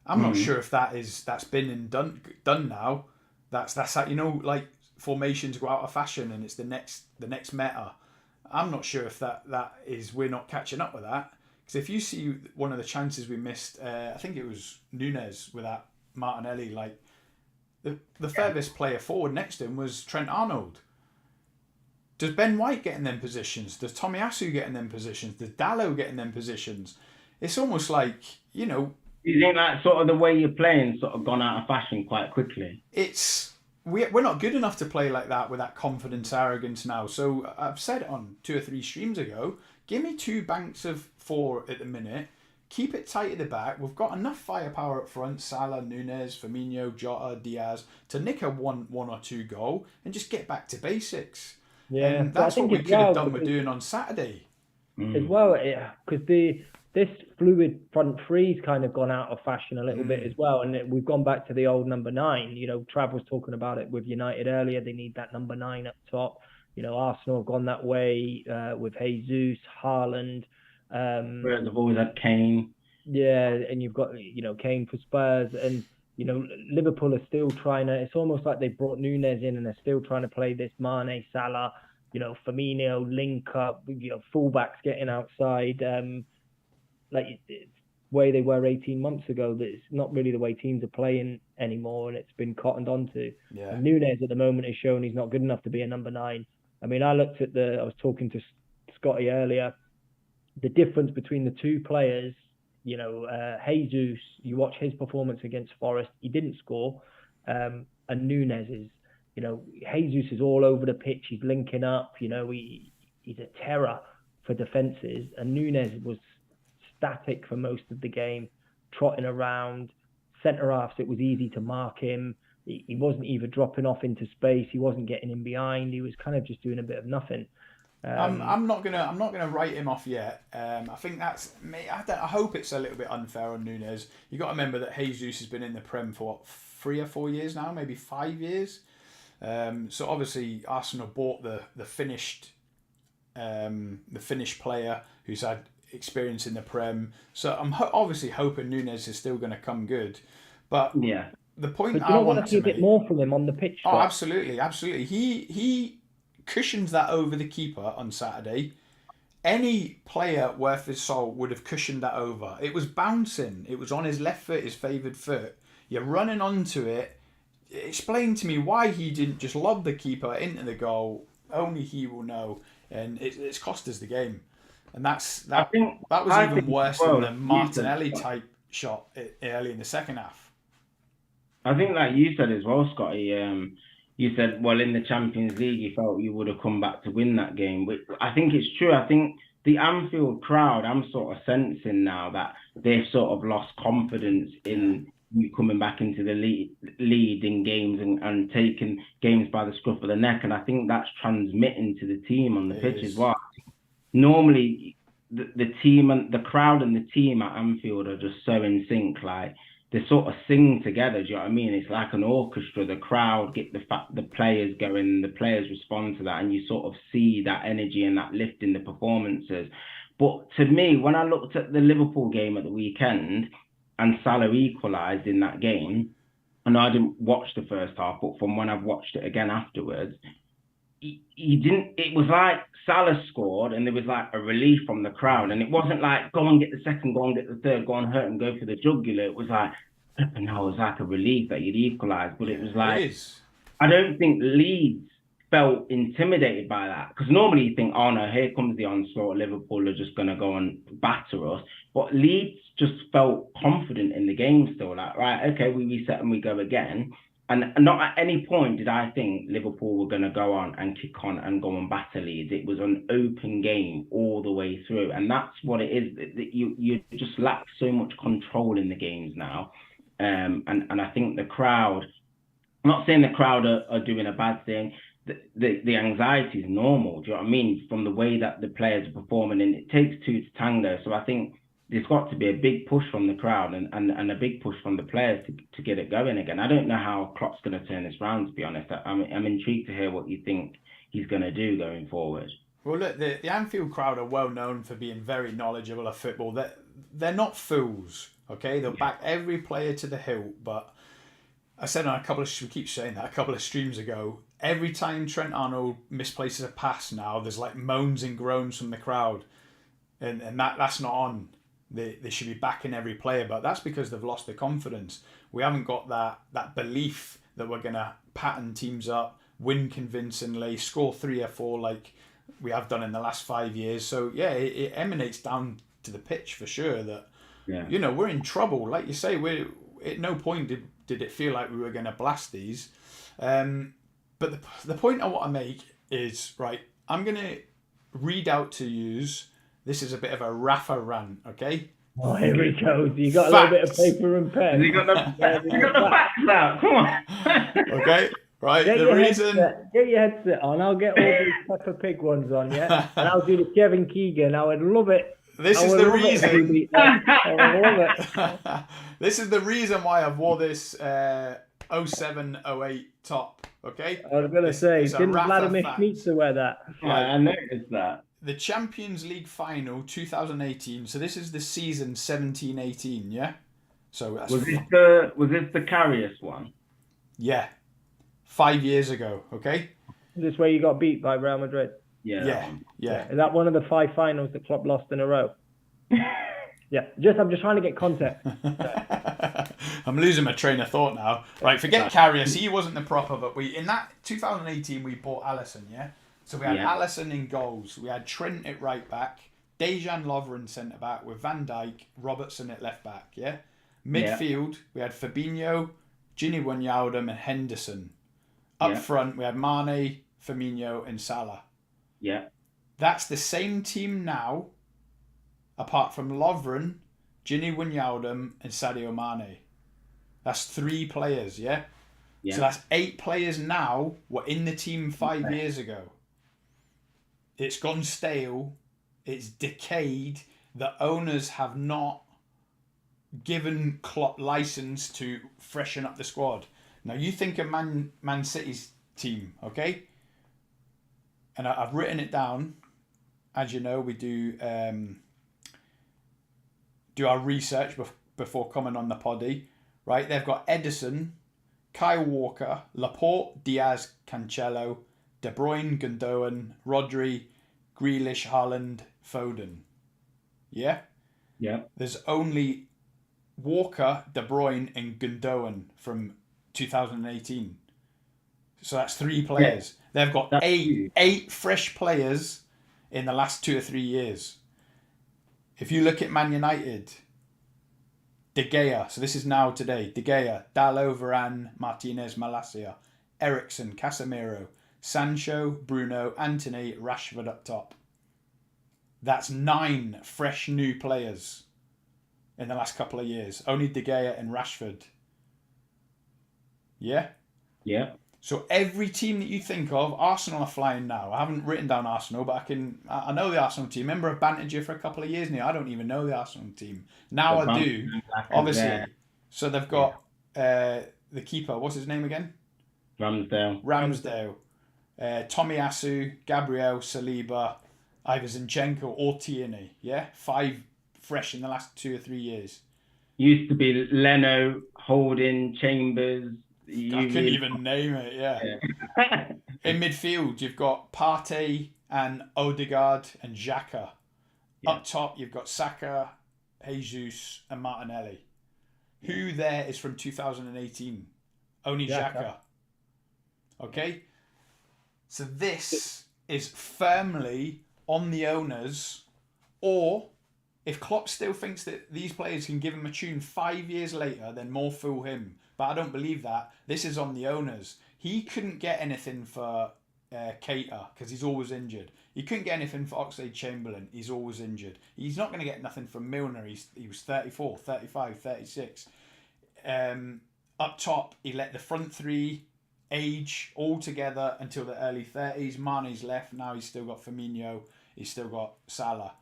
Speaker 1: I'm not sure if that's been and done now. That's how, you know, like, formations go out of fashion and it's the next meta. I'm not sure if that is, we're not catching up with that. Because if you see one of the chances we missed, I think it was Núñez with that Martinelli, like the furthest player forward next to him was Trent Arnold. Does Ben White get in them positions? Does Tomiyasu get in them positions? Does Dalot get in them positions? It's almost like, you know...
Speaker 2: You think that sort of the way you're playing sort of gone out of fashion quite quickly?
Speaker 1: We're not good enough to play like that with that confidence, arrogance now. So I've said it on 2 or 3 streams ago, give me 2 banks of 4 at the minute, keep it tight at the back. We've got enough firepower up front, Salah, Núñez, Firmino, Jota, Diaz, to nick a one or 2 goal and just get back to basics. Yeah, and that's what we could have done with doing on Saturday.
Speaker 3: As well, because this fluid front three's kind of gone out of fashion a little bit as well, and we've gone back to the old number 9. You know, Trav was talking about it with United earlier. They need that number 9 up top. You know, Arsenal have gone that way with Jesus, Haaland.
Speaker 2: Whereas they've always had Kane.
Speaker 3: Yeah, and you've got, you know, Kane for Spurs, and you know, Liverpool are still trying to. It's almost like they brought Núñez in and they're still trying to play this Mane, Salah, you know, Firmino link up. You know, fullbacks getting outside. Like it's way they were 18 months ago. That it's not really the way teams are playing anymore, and it's been cottoned onto.
Speaker 1: Yeah.
Speaker 3: And Núñez at the moment has shown he's not good enough to be a number 9. I mean, I was talking to Scotty earlier. The difference between the 2 players, you know, Jesus, you watch his performance against Forest, he didn't score. And Núñez is, you know, Jesus is all over the pitch. He's linking up. You know, he's a terror for defences, and Núñez was static for most of the game, trotting around. Centre halves, it was easy to mark him. He wasn't even dropping off into space. He wasn't getting in behind. He was kind of just doing a bit of nothing.
Speaker 1: I'm not gonna write him off yet. I think that's me. I hope it's a little bit unfair on Núñez. You got to remember that Jesus has been in the Prem for what, 3 or 4 years now, maybe 5 years. So obviously Arsenal bought the finished player who's had experience in the Prem. So I'm obviously hoping Núñez is still going to come good. But
Speaker 2: yeah,
Speaker 1: the point
Speaker 3: I want to see a bit more from him on the pitch.
Speaker 1: Oh, absolutely. He cushions that over the keeper on Saturday. Any player worth his salt would have cushioned that over. It was bouncing. It was on his left foot, his favoured foot. You're running onto it. Explain to me why he didn't just lob the keeper into the goal. Only he will know. And it's cost us the game. And that was even worse than the Martinelli type shot early in the second half.
Speaker 2: I think, like you said as well, Scotty, you said, well, in the Champions League, you felt you would have come back to win that game. Which I think it's true. I think the Anfield crowd, I'm sort of sensing now that they've sort of lost confidence in you coming back into the lead in games and taking games by the scruff of the neck. And I think that's transmitting to the team on the pitch as well. Normally, the team and the crowd and the team at Anfield are just so in sync. Like, they sort of sing together. Do you know what I mean? It's like an orchestra. The crowd get the players going, the players respond to that, and you sort of see that energy and that lift in the performances. But to me, when I looked at the Liverpool game at the weekend and Salah equalised in that game, and I didn't watch the first half, but from when I've watched it again afterwards, he didn't. It was like Salah scored, and there was like a relief from the crowd, and it wasn't like go and get the second, go and get the third, go and hurt and go for the jugular. It was like, no, it was like a relief that you'd equalised, but it was like, I don't think Leeds felt intimidated by that, because normally you think, oh no, here comes the onslaught, Liverpool are just going to go and batter us, but Leeds just felt confident in the game still, like, right, okay, we reset and we go again. And not at any point did I think Liverpool were going to go on and kick on and go and batter Leeds. It was an open game all the way through. And that's what it is. You just lack so much control in the games now. And I think the crowd, I'm not saying the crowd are doing a bad thing. The anxiety is normal. Do you know what I mean? From the way that the players are performing, and it takes two to tango. So I think there's got to be a big push from the crowd and a big push from the players to get it going again. I don't know how Klopp's going to turn this round, to be honest. I'm intrigued to hear what you think he's going to do going forward.
Speaker 1: Well, look, the Anfield crowd are well known for being very knowledgeable of football. They're not fools, okay? They'll back every player to the hilt. But I said on we keep saying that, a couple of streams ago, every time Trent Arnold misplaces a pass now, there's like moans and groans from the crowd. And that's not on. They should be backing every player, but that's because they've lost their confidence. We haven't got that belief that we're going to pattern teams up, win convincingly, score 3 or 4 like we have done in the last 5 years. So, yeah, it emanates down to the pitch for sure that, we're in trouble. Like you say, at no point did it feel like we were going to blast these. But the point I want to make is, right, I'm going to read out to yous. This is a bit of a Rafa rant, okay?
Speaker 3: Oh, here we go. You got facts. A little bit of paper and pen.
Speaker 2: You got the facts out. Come on.
Speaker 1: Okay, right.
Speaker 3: Get your headset on. I'll get all these Peppa Pig ones on, yeah? And I'll do the Kevin Keegan. I would love it.
Speaker 1: This is the reason. This is the reason why I've wore this 07-08 top, okay?
Speaker 3: I was going to say, didn't Vladimir Schmitzer wear that?
Speaker 2: Yeah, I noticed that.
Speaker 1: The Champions League final 2018. So this is the season 17-18, yeah. So that's
Speaker 2: was this the Karius one?
Speaker 1: Yeah, 5 years ago. Okay.
Speaker 3: Is this where you got beat by Real Madrid?
Speaker 1: Yeah.
Speaker 3: Is that one of the 5 finals that Klopp lost in a row? Yeah. I'm just trying to get context.
Speaker 1: I'm losing my train of thought now. Right, forget Karius. He wasn't the proper, but in that 2018 we bought Alisson, yeah. So we had Alisson in goals. We had Trent at right back, Dejan Lovren centre back with Van Dijk, Robertson at left back. Yeah, midfield we had Fabinho, Gini Wijnaldum, and Henderson. Up front we had Mane, Firmino, and Salah.
Speaker 2: Yeah,
Speaker 1: that's the same team now, apart from Lovren, Gini Wijnaldum, and Sadio Mane. That's 3 players. Yeah. So that's 8 players now. Were in the team 5 years ago. It's gone stale. It's decayed. The owners have not given Klopp license to freshen up the squad. Now you think of Man City's team, okay? And I've written it down. As you know, we do our research before coming on the poddy, right? They've got Edison, Kyle Walker, Laporte, Diaz, Cancelo, De Bruyne, Gundogan, Rodri, Grealish, Haaland, Foden. Yeah?
Speaker 2: Yeah.
Speaker 1: There's only Walker, De Bruyne, and Gundogan from 2018. So that's 3 players. Yeah. They've got 8 fresh players in the last 2 or 3 years. If you look at Man United, De Gea, so this is now today, De Gea, Dalot, Varane, Martinez, Malacia. Eriksen, Casemiro, Sancho, Bruno, Antony, Rashford up top. That's 9 fresh new players in the last couple of years. Only De Gea and Rashford. Yeah?
Speaker 2: Yeah.
Speaker 1: So every team that you think of, Arsenal are flying now. I haven't written down Arsenal, but I know the Arsenal team. Remember, I've bantered you for a couple of years now. I don't even know the Arsenal team. Now I do, obviously. So they've got the keeper. What's his name again?
Speaker 2: Ramsdale.
Speaker 1: Tomiyasu, Gabriel, Saliba, either Zinchenko or Tierney. Yeah? 5 fresh in the last 2 or 3 years.
Speaker 2: Used to be Leno, Holding, Chambers.
Speaker 1: I couldn't even name it, yeah. In midfield, you've got Partey and Odegaard and Xhaka. Yeah. Up top, you've got Saka, Jesus and Martinelli. Who there is from 2018? Only Xhaka. Okay? So this is firmly on the owners, or if Klopp still thinks that these players can give him a tune 5 years later, then more fool him. But I don't believe that. This is on the owners. He couldn't get anything for Keita because he's always injured. He couldn't get anything for Oxlade-Chamberlain. He's always injured. He's not going to get nothing from Milner. He was 34, 35, 36. Up top, he let the front 3 age all together until the early 30s. Mane's left. Now he's still got Firmino. He's still got Salah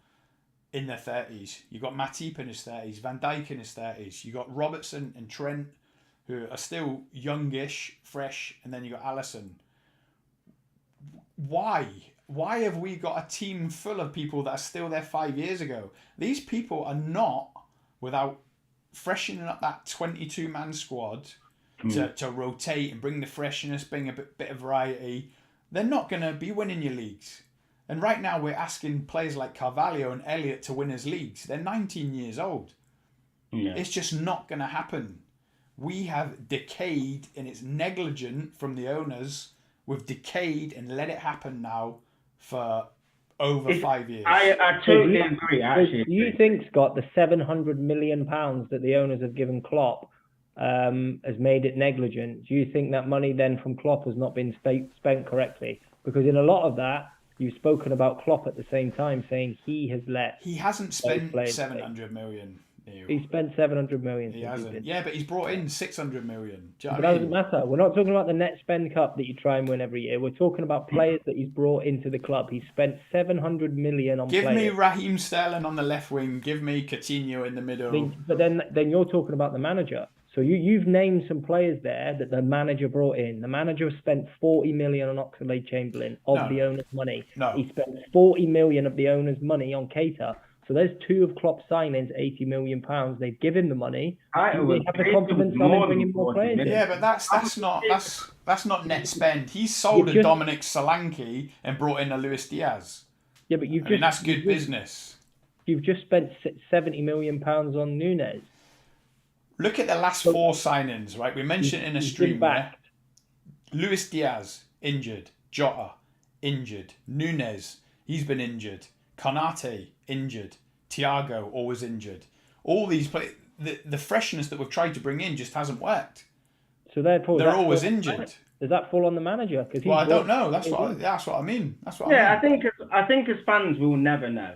Speaker 1: in their 30s. You've got Matip in his 30s. Van Dijk in his 30s. You've got Robertson and Trent, who are still youngish, fresh, and then you got Alisson. Why? Why have we got a team full of people that are still there 5 years ago? These people are not, without freshening up that 22-man squad to rotate and bring the freshness, bring a bit of variety, they're not going to be winning your leagues. And right now we're asking players like Carvalho and Elliott to win us leagues. They're 19 years old. Yeah. It's just not going to happen. We have decayed, and it's negligent from the owners. We've decayed and let it happen now for over 5 years.
Speaker 2: I totally agree, actually.
Speaker 3: Do you think, Scott, the £700 million that the owners have given Klopp has made it negligent? Do you think that money then from Klopp has not been spent correctly? Because in a lot of that, you've spoken about Klopp at the same time, saying he has let...
Speaker 1: He hasn't spent 700 million.
Speaker 3: He spent 700 million.
Speaker 1: He hasn't. Yeah, but he's brought in 600 million. Do you know
Speaker 3: but that doesn't matter. We're not talking about the net spend cup that you try and win every year. We're talking about players that he's brought into the club. He's spent 700 million on players.
Speaker 1: Give me Raheem Sterling on the left wing. Give me Coutinho in the middle.
Speaker 3: But then you're talking about the manager. So you've named some players there that the manager brought in. The manager spent 40 million on Oxlade-Chamberlain of the owner's money.
Speaker 1: No.
Speaker 3: He spent 40 million of the owner's money on Keita. So there's 2 of Klopp's signings, £80 million. They've given him the money. They have the confidence on bringing more players in.
Speaker 1: Yeah, but that's not net spend. He sold a Dominic Solanke and brought in a Luis Diaz.
Speaker 3: Yeah, but
Speaker 1: that's good business.
Speaker 3: You've just spent £70 million on Núñez.
Speaker 1: Look at the last 4 signings, right? We mentioned in a stream there. Luis Diaz, injured. Jota, injured. Núñez, he's been injured. Konate, injured. Thiago, always injured. All these players, the freshness that we've tried to bring in just hasn't worked.
Speaker 3: So therefore,
Speaker 1: they're always injured.
Speaker 3: Does that fall on the manager?
Speaker 1: Well, I don't know. That's what I mean. I mean.
Speaker 2: I think as fans we'll never know.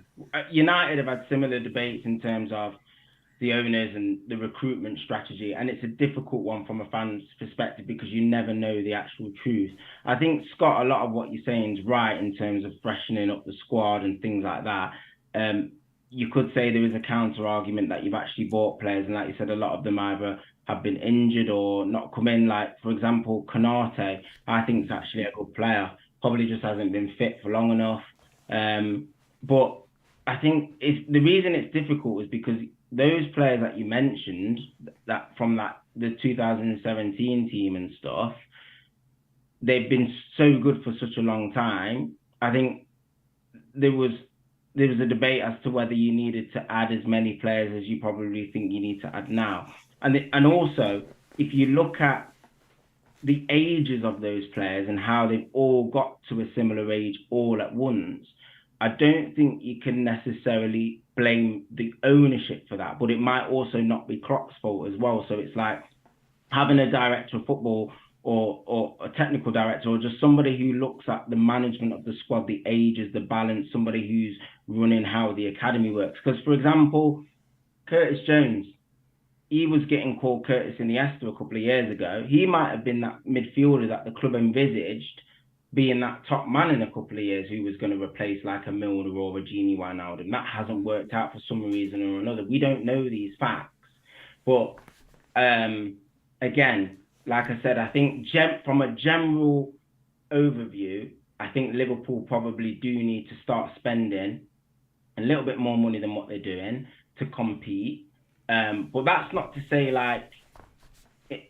Speaker 2: United have had similar debates in terms of the owners and the recruitment strategy, and it's a difficult one from a fan's perspective because you never know the actual truth. I think, Scott, a lot of what you're saying is right in terms of freshening up the squad and things like that. You could say there is a counter argument that you've actually bought players, and like you said, a lot of them either have been injured or not come in. Like, for example, Konate, I think is actually a good player, probably just hasn't been fit for long enough. But I think the reason it's difficult is because those players that you mentioned, that from the 2017 team and stuff, they've been so good for such a long time. I think there was a debate as to whether you needed to add as many players as you probably think you need to add now. And also, if you look at the ages of those players and how they've all got to a similar age all at once, I don't think you can necessarily blame the ownership for that, but it might also not be Klopp's fault as well. So it's like having a director of football or a technical director, or just somebody who looks at the management of the squad, the ages, the balance, somebody who's running how the academy works. Because, for example, Curtis Jones, he was getting called Curtis Iniesta a couple of years ago. He might have been that midfielder that the club envisaged being that top man in a couple of years, who was going to replace like a Milner or a Gini Wijnaldum. That hasn't worked out for some reason or another. We don't know these facts. But again, like I said, I think from a general overview, I think Liverpool probably do need to start spending a little bit more money than what they're doing to compete. But that's not to say, like,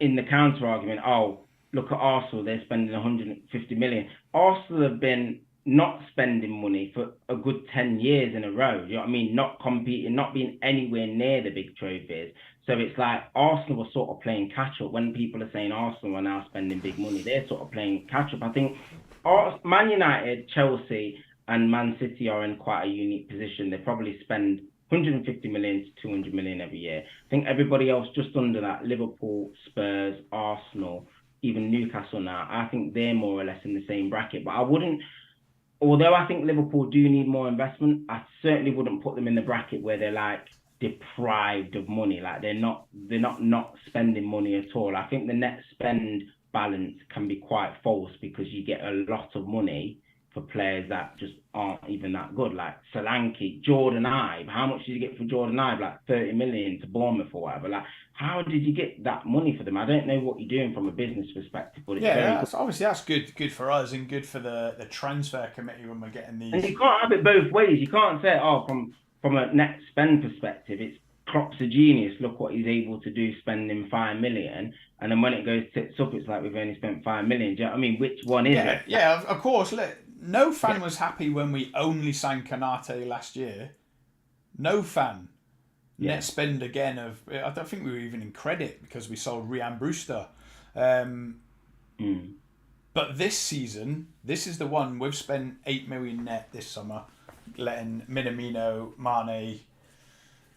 Speaker 2: in the counter argument, oh, look at Arsenal, they're spending 150 million. Arsenal have been not spending money for a good 10 years in a row. You know what I mean? Not competing, not being anywhere near the big trophies. So it's like Arsenal are sort of playing catch up. When people are saying Arsenal are now spending big money, they're sort of playing catch up. I think Man United, Chelsea and Man City are in quite a unique position. They probably spend 150 million to 200 million every year. I think everybody else just under that, Liverpool, Spurs, Arsenal, even Newcastle now, I think they're more or less in the same bracket. But I wouldn't, although I think Liverpool do need more investment, I certainly wouldn't put them in the bracket where they're like deprived of money. Like they're not spending money at all. I think the net spend balance can be quite false because you get a lot of money for players that just aren't even that good, like Solanke, Jordan Ibe. How much did you get for Jordan Ibe? Like 30 million to Bournemouth or whatever. Like, how did you get that money for them? I don't know what you're doing from a business perspective, but it's
Speaker 1: obviously that's good for us and good for the transfer committee when we're getting these.
Speaker 2: And you can't have it both ways. You can't say, oh, from a net spend perspective, it's Klopp's a genius. Look what he's able to do, spending 5 million, and then when it goes tits up, it's like we've only spent 5 million. Do you know what I mean? Which one is it?
Speaker 1: Yeah, of course. Look, no fan was happy when we only signed Konate last year. No fan. Net spend again of, I don't think we were even in credit because we sold Ryan Brewster. But this season, this is the one we've spent 8 million net this summer, letting Minamino, Mane,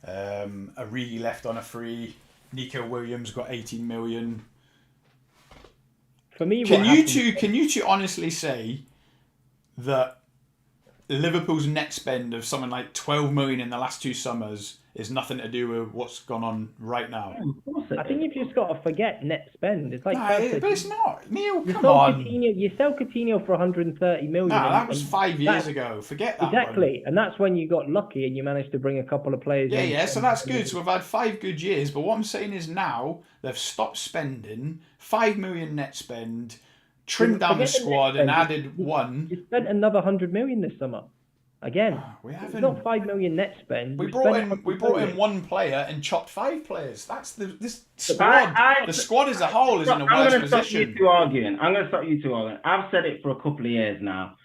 Speaker 1: Origi left on a free, Nico Williams got 18 million.
Speaker 3: For me,
Speaker 1: can you two honestly say that Liverpool's net spend of something like 12 million in the last 2 summers is nothing to do with what's gone on right now?
Speaker 3: I think you've just got to forget net spend. It's like
Speaker 1: but it's not. Neil, come on.
Speaker 3: You sell Coutinho for 130 million.
Speaker 1: That was 5 years ago. Forget that.
Speaker 3: Exactly. And that's when you got lucky and you managed to bring a couple of players in.
Speaker 1: Yeah, so that's good. So we've had 5 good years. But what I'm saying is now they've stopped spending, 5 million net spend, trimmed down the squad and added one.
Speaker 3: You spent another 100 million this summer. Again,
Speaker 1: we haven't.
Speaker 3: It's not 5 million net spend.
Speaker 1: We brought in one player and chopped 5 players. That's this squad. The squad as a whole is in a worse position.
Speaker 2: I'm going to stop you two arguing. I've said it for a couple of years now.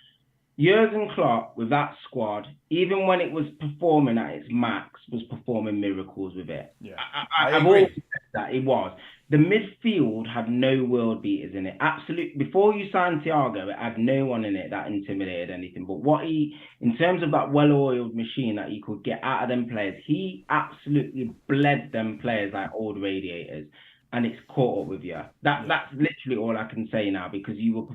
Speaker 2: Jurgen Klopp with that squad, even when it was performing at its max, was performing miracles with it.
Speaker 1: Yeah,
Speaker 2: I've always said that it was. The midfield had no world beaters in it. Absolutely. Before you signed Thiago, it had no one in it that intimidated anything. But in terms of that well-oiled machine that you could get out of them players, he absolutely bled them players like old radiators. And it's caught up with you. That's literally all I can say now, because you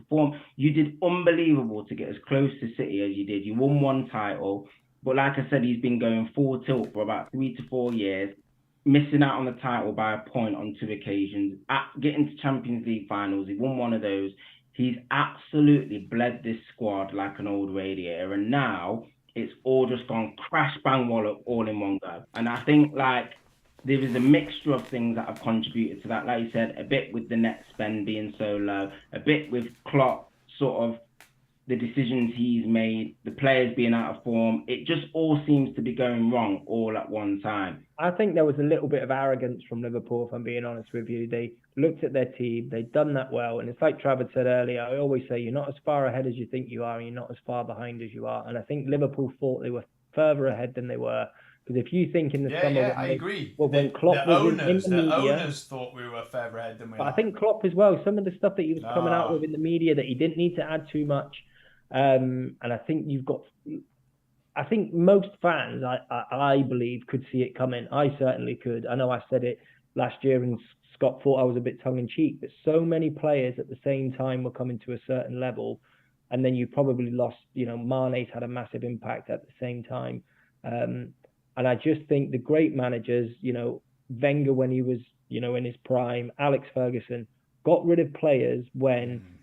Speaker 2: did unbelievable to get as close to City as you did. You won 1 title, but like I said, he's been going full tilt for about 3 to 4 years, missing out on the title by a point on 2 occasions, getting to Champions League finals. He won one of those. He's absolutely bled this squad like an old radiator, and now it's all just gone crash, bang, wallop, all in one go. And I think there is a mixture of things that have contributed to that. Like you said, a bit with the net spend being so low, a bit with Klopp, sort of the decisions he's made, the players being out of form. It just all seems to be going wrong all at one time.
Speaker 3: I think there was a little bit of arrogance from Liverpool, if I'm being honest with you. They looked at their team, they'd done that well. And it's like Travis said earlier, I always say you're not as far ahead as you think you are, and you're not as far behind as you are. And I think Liverpool thought they were further ahead than they were. Because if you think in the summer...
Speaker 1: Yeah, I agree.
Speaker 3: Well, when Klopp was in the media...
Speaker 1: The owners thought we were further ahead than we are.
Speaker 3: But I think Klopp as well, some of the stuff that he was coming out with in the media, that he didn't need to add too much. And I think you've got... I think most fans, I believe, could see it coming. I certainly could. I know I said it last year, and Scott thought I was a bit tongue in cheek, but so many players at the same time were coming to a certain level, and then you probably lost. Mane's had a massive impact at the same time, and I just think the great managers, Wenger when he was, in his prime, Alex Ferguson, got rid of players when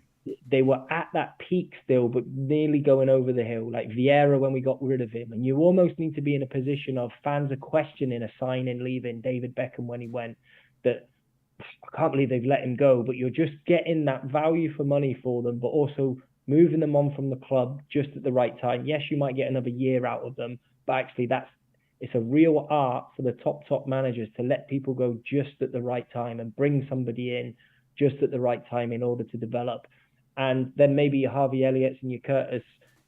Speaker 3: they were at that peak still, but nearly going over the hill, like Vieira when we got rid of him. And you almost need to be in a position of fans are questioning a signing, leaving David Beckham when he went, that I can't believe they've let him go, but you're just getting that value for money for them, but also moving them on from the club just at the right time. Yes, you might get another year out of them, but actually it's a real art for the top managers to let people go just at the right time and bring somebody in just at the right time in order to develop. And then maybe your Harvey Elliott's and your Curtis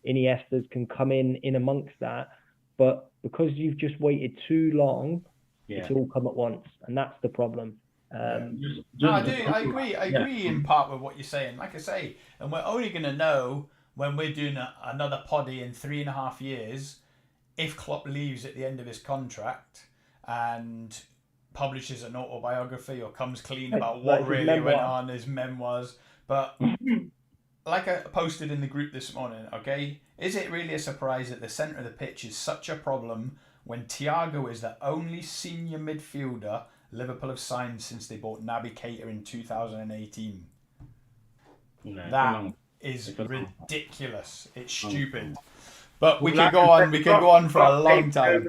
Speaker 3: Iniestas can come in amongst that. But because you've just waited too long, it's all come at once. And that's the problem.
Speaker 1: No, I do. I agree. I agree in part with what you're saying. Like I say, and we're only going to know when we're doing another poddy in 3.5 years if Klopp leaves at the end of his contract and publishes an autobiography or comes clean about what really went on, his memoirs. But like I posted in the group this morning, okay, is it really a surprise that the centre of the pitch is such a problem when Thiago is the only senior midfielder Liverpool have signed since they bought Naby Keita in 2018? That is ridiculous. It's stupid. But we could go on. We could go on for a long time.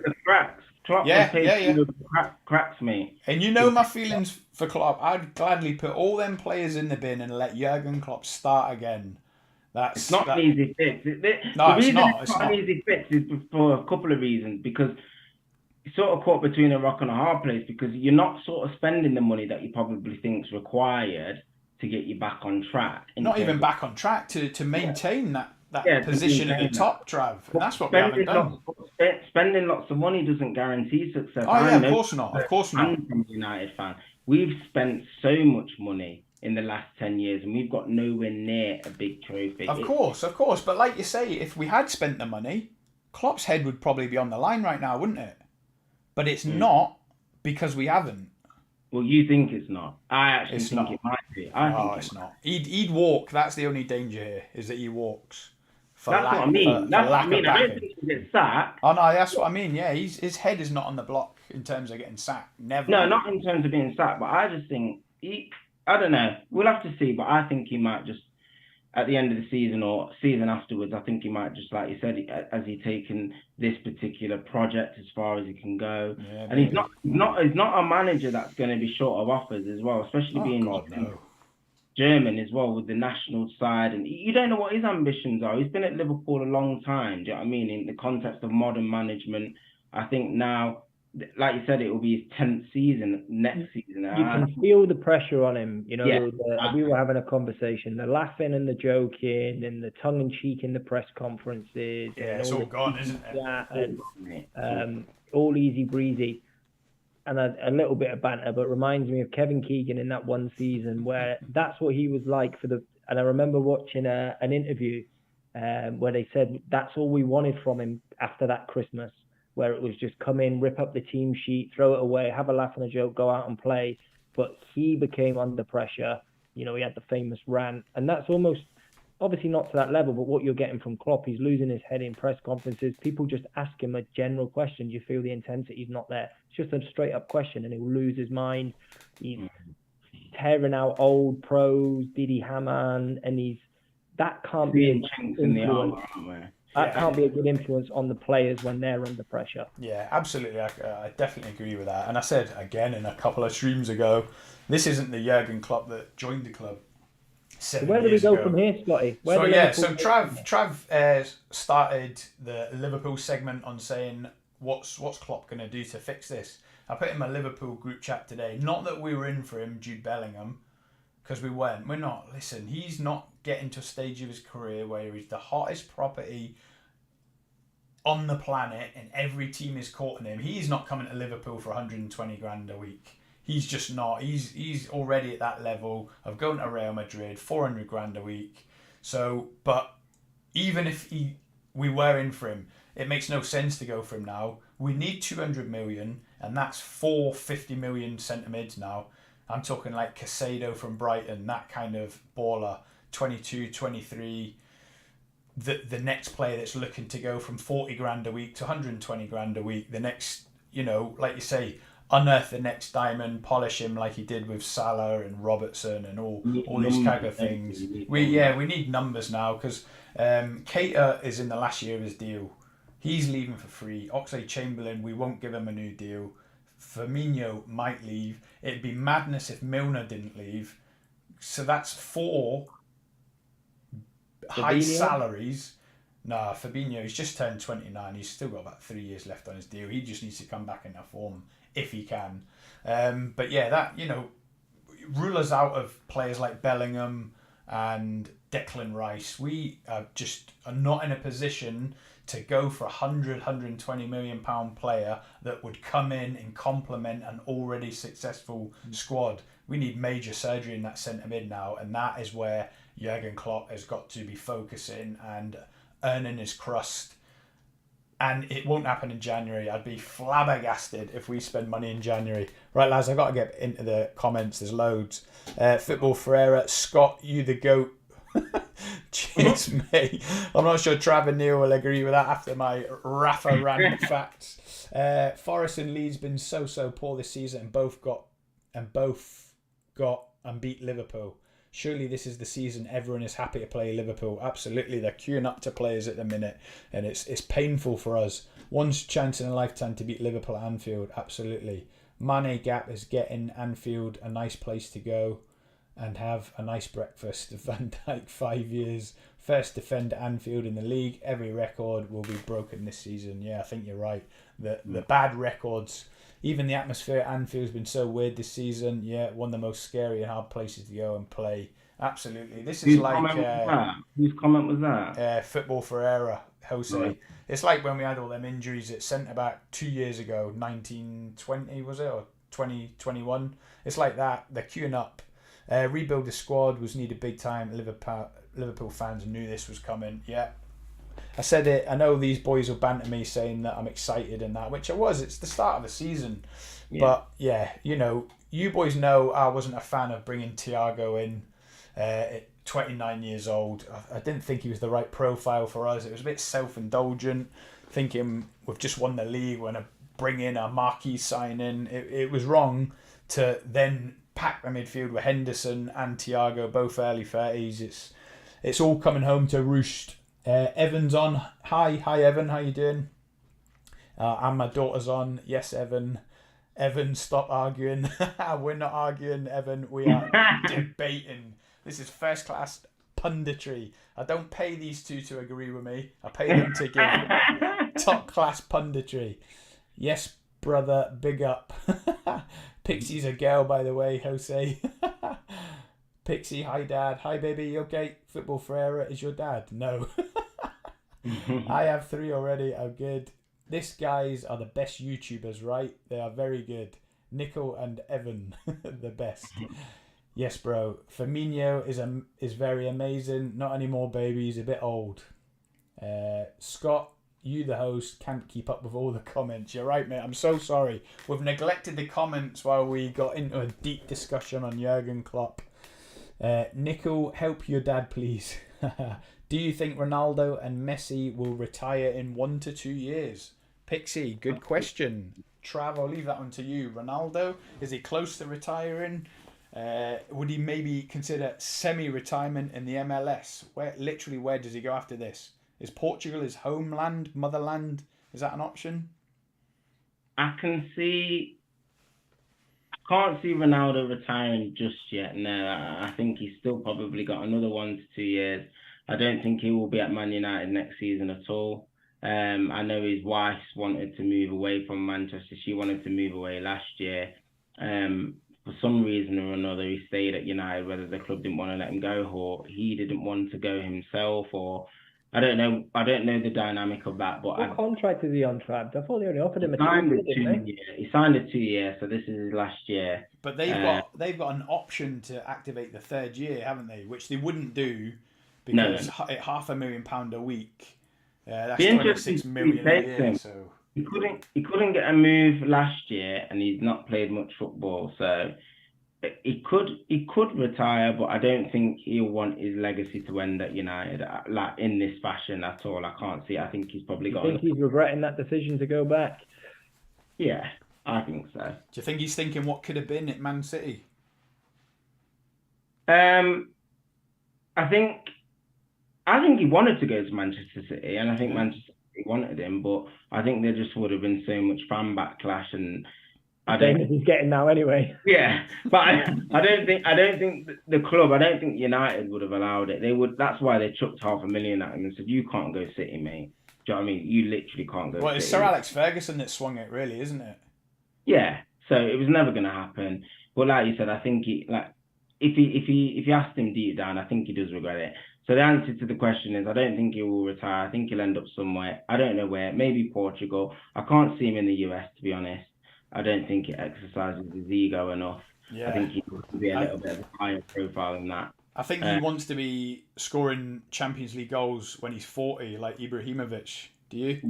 Speaker 2: Klopp cracks me.
Speaker 1: And my feelings for Klopp. I'd gladly put all them players in the bin and let Jurgen Klopp start again.
Speaker 2: It's not an easy fix.
Speaker 1: It's not
Speaker 2: an easy fix is for a couple of reasons. Because you're sort of caught between a rock and a hard place, because you're not sort of spending the money that you probably think is required to get you back on track.
Speaker 1: Not even back on track to maintain that position at the top, Trav. And that's what we haven't done.
Speaker 2: Spending lots of money doesn't guarantee success.
Speaker 1: Oh yeah, of course not. Of course not.
Speaker 2: I'm a United fan. We've spent so much money in the last 10 years and we've got nowhere near a big trophy.
Speaker 1: Of course. But like you say, if we had spent the money, Klopp's head would probably be on the line right now, wouldn't it? But it's not, because we haven't.
Speaker 2: Well, you think it's not. I actually think it might be. I think
Speaker 1: it's not. He'd walk. That's the only danger here, is that he walks.
Speaker 2: That's what I mean. I don't think he'll get sacked.
Speaker 1: Oh, no, that's what I mean. Yeah, his head is not on the block in terms of getting sacked. Never.
Speaker 2: No, not in terms of being sacked, but I just think, I don't know. We'll have to see, but I think he might just, at the end of the season or season afterwards, I think he might just, like you said, has he taken this particular project as far as he can go? Yeah, and he's not a manager that's going to be short of offers as well, especially being German as well with the national side. And you don't know what his ambitions are. He's been at Liverpool a long time. Do you know what I mean? In the context of modern management, I think now, like you said, it will be his 10th season next season.
Speaker 3: You can feel the pressure on him. We were having a conversation, the laughing and the joking and the tongue in cheek in the press conferences.
Speaker 1: Yeah, it's all gone, isn't
Speaker 3: it? All easy breezy. And a little bit of banter, but reminds me of Kevin Keegan in that one season where that's what he was like and I remember watching an interview where they said that's all we wanted from him after that Christmas, where it was just come in, rip up the team sheet, throw it away, have a laugh and a joke, go out and play. But he became under pressure. He had the famous rant, and that's almost, obviously not to that level, but what you're getting from Klopp, he's losing his head in press conferences. People just ask him a general question. Do you feel the intensity is not there? It's just a straight up question, and he'll lose his mind. He's tearing out old pros, Didi Hamann, and that can't be a good influence on the players when they're under pressure.
Speaker 1: Yeah, absolutely. I definitely agree with that. And I said again in a couple of streams ago, this isn't the Jurgen Klopp that joined the club.
Speaker 3: So where do we go from here, Scotty?
Speaker 1: So Trav started the Liverpool segment on saying what's Klopp going to do to fix this. I put in my Liverpool group chat today. Not that we were in for him, Jude Bellingham, because we weren't. We're not. Listen, he's not getting to a stage of his career where he's the hottest property on the planet and every team is courting him. He's not coming to Liverpool for 120 grand a week. He's just not. He's already at that level of going to Real Madrid, 400 grand a week. So, but even if we were in for him, it makes no sense to go for him now. We need 200 million, and that's 450 million centre mids now. I'm talking like Casado from Brighton, that kind of baller, 22, 23. The next player that's looking to go from 40 grand a week to 120 grand a week. The next, like you say, unearth the next diamond, polish him like he did with Salah and Robertson and all these type of things. We need numbers now, because Keita is in the last year of his deal. He's leaving for free. Oxlade-Chamberlain, we won't give him a new deal. Firmino might leave. It'd be madness if Milner didn't leave. So that's 4 high salaries. Nah, Fabinho, he's just turned 29. He's still got about 3 years left on his deal. He just needs to come back into form if he can. But yeah, that, rule us out of players like Bellingham and Declan Rice. We just are not in a position to go for 120 million pound player that would come in and complement an already successful squad. We need major surgery in that centre mid now, and that is where Jurgen Klopp has got to be focusing and earning his crust. And it won't happen in January. I'd be flabbergasted if we spend money in January. Right, lads, I've got to get into the comments. There's loads. Football Ferreira, Scott, you the GOAT. Cheers, mate. I'm not sure Trav and Neil will agree with that after my Rafa rant facts. Forest and Leeds been so poor this season, and both got and beat Liverpool. Surely this is the season everyone is happy to play Liverpool. Absolutely, they're queuing up to players at the minute, and it's painful for us. One chance in a lifetime to beat Liverpool at Anfield. Absolutely. Mane Gap is getting Anfield a nice place to go and have a nice breakfast. Van Dijk, 5 years. First defender Anfield in the league. Every record will be broken this season. Yeah, I think you're right. The bad records, even the atmosphere at Anfield's been so weird this season. Yeah, one of the most scary and hard places to go and play. Absolutely. This is
Speaker 2: whose comment was that?
Speaker 1: Football Ferreira, Jose.
Speaker 2: Right.
Speaker 1: It's like when we had all them injuries at centre back 2 years ago, 1920 was it, or 2021? It's like that. They're queuing up. Rebuild the squad was needed big time. Liverpool fans knew this was coming. Yeah, I said it. I know these boys will banter me saying that I'm excited and that, which I was. It's the start of the season. Yeah. But yeah, you boys know I wasn't a fan of bringing Thiago in at 29 years old. I didn't think he was the right profile for us. It was a bit self-indulgent, thinking we've just won the league, we're going to bring in a marquee signing. It was wrong to then pack the midfield with Henderson and Thiago, both early 30s. It's all coming home to roost. Evan's on. Hi Evan, how you doing? And my daughter's on. Yes, Evan. Evan, stop arguing. We're not arguing, Evan. We are debating. This is first class punditry. I don't pay these two to agree with me. I pay them to give top class punditry. Yes, brother, big up. Pixie's a girl, by the way, Jose. Pixie, hi dad. Hi baby, you okay? Football Ferreira is your dad? No. I have 3 already. I'm good. These guys are the best YouTubers, right? They are very good. Nico and Evan, the best. Yes, bro. Firmino is very amazing. Not anymore, baby. He's a bit old. Scott, you the host can't keep up with all the comments. You're right, mate. I'm so sorry. We've neglected the comments while we got into a deep discussion on Jurgen Klopp. Nico, help your dad, please. Do you think Ronaldo and Messi will retire in 1 to 2 years? Pixie, good question. Trav, I'll leave that one to you. Ronaldo, is he close to retiring? Would he maybe consider semi-retirement in the MLS? Where does he go after this? Is Portugal his homeland, motherland? Is that an option?
Speaker 2: I can't see Ronaldo retiring just yet. No, I think he's still probably got another 1 to 2 years. I don't think he will be at Man United next season at all. I know his wife wanted to move away from Manchester. She wanted to move away last year. For some reason or another, he stayed at United, whether the club didn't want to let him go or he didn't want to go himself, or I don't know the dynamic of that. But
Speaker 3: what contract is he on, Trav? I thought they only offered him a 2 year.
Speaker 2: He signed a 2 year, so this is his last year.
Speaker 1: But they've got an option to activate the 3rd year, haven't they? Which they wouldn't do because at £500,000 a week, That's
Speaker 2: Be interesting
Speaker 1: 26
Speaker 2: to
Speaker 1: million
Speaker 2: see
Speaker 1: a
Speaker 2: him.
Speaker 1: year. So
Speaker 2: He couldn't get a move last year, and he's not played much football. So he could retire, but I don't think he'll want his legacy to end at United like in this fashion at all. I can't see. I think he's probably got.
Speaker 3: I think he's regretting that decision to go back.
Speaker 2: Yeah, I think so.
Speaker 1: do you think he's thinking what could have been at Man City?
Speaker 2: I think he wanted to go to Manchester City, and I think Manchester City wanted him, but I think there just would have been so much fan backlash, and I don't
Speaker 3: Same as he's getting now anyway.
Speaker 2: Yeah, but I don't think the club. I don't think United would have allowed it. They would. That's why they chucked $500,000 at him and said, "You can't go City, mate." Do you know what I mean? You literally can't go.
Speaker 1: Well, it's
Speaker 2: City.
Speaker 1: Sir Alex Ferguson that swung it, really, isn't it?
Speaker 2: Yeah. So it was never going to happen. But like you said, I think if you asked him deep down, I think he does regret it. So the answer to the question is, I don't think he will retire. I think he'll end up somewhere. I don't know where. Maybe Portugal. I can't see him in the US, to be honest. I don't think it exercises his ego enough.
Speaker 1: Yeah.
Speaker 2: I think he wants to be a little bit of a higher profile than that.
Speaker 1: I think he wants to be scoring Champions League goals when he's 40, like Ibrahimovic. Do you?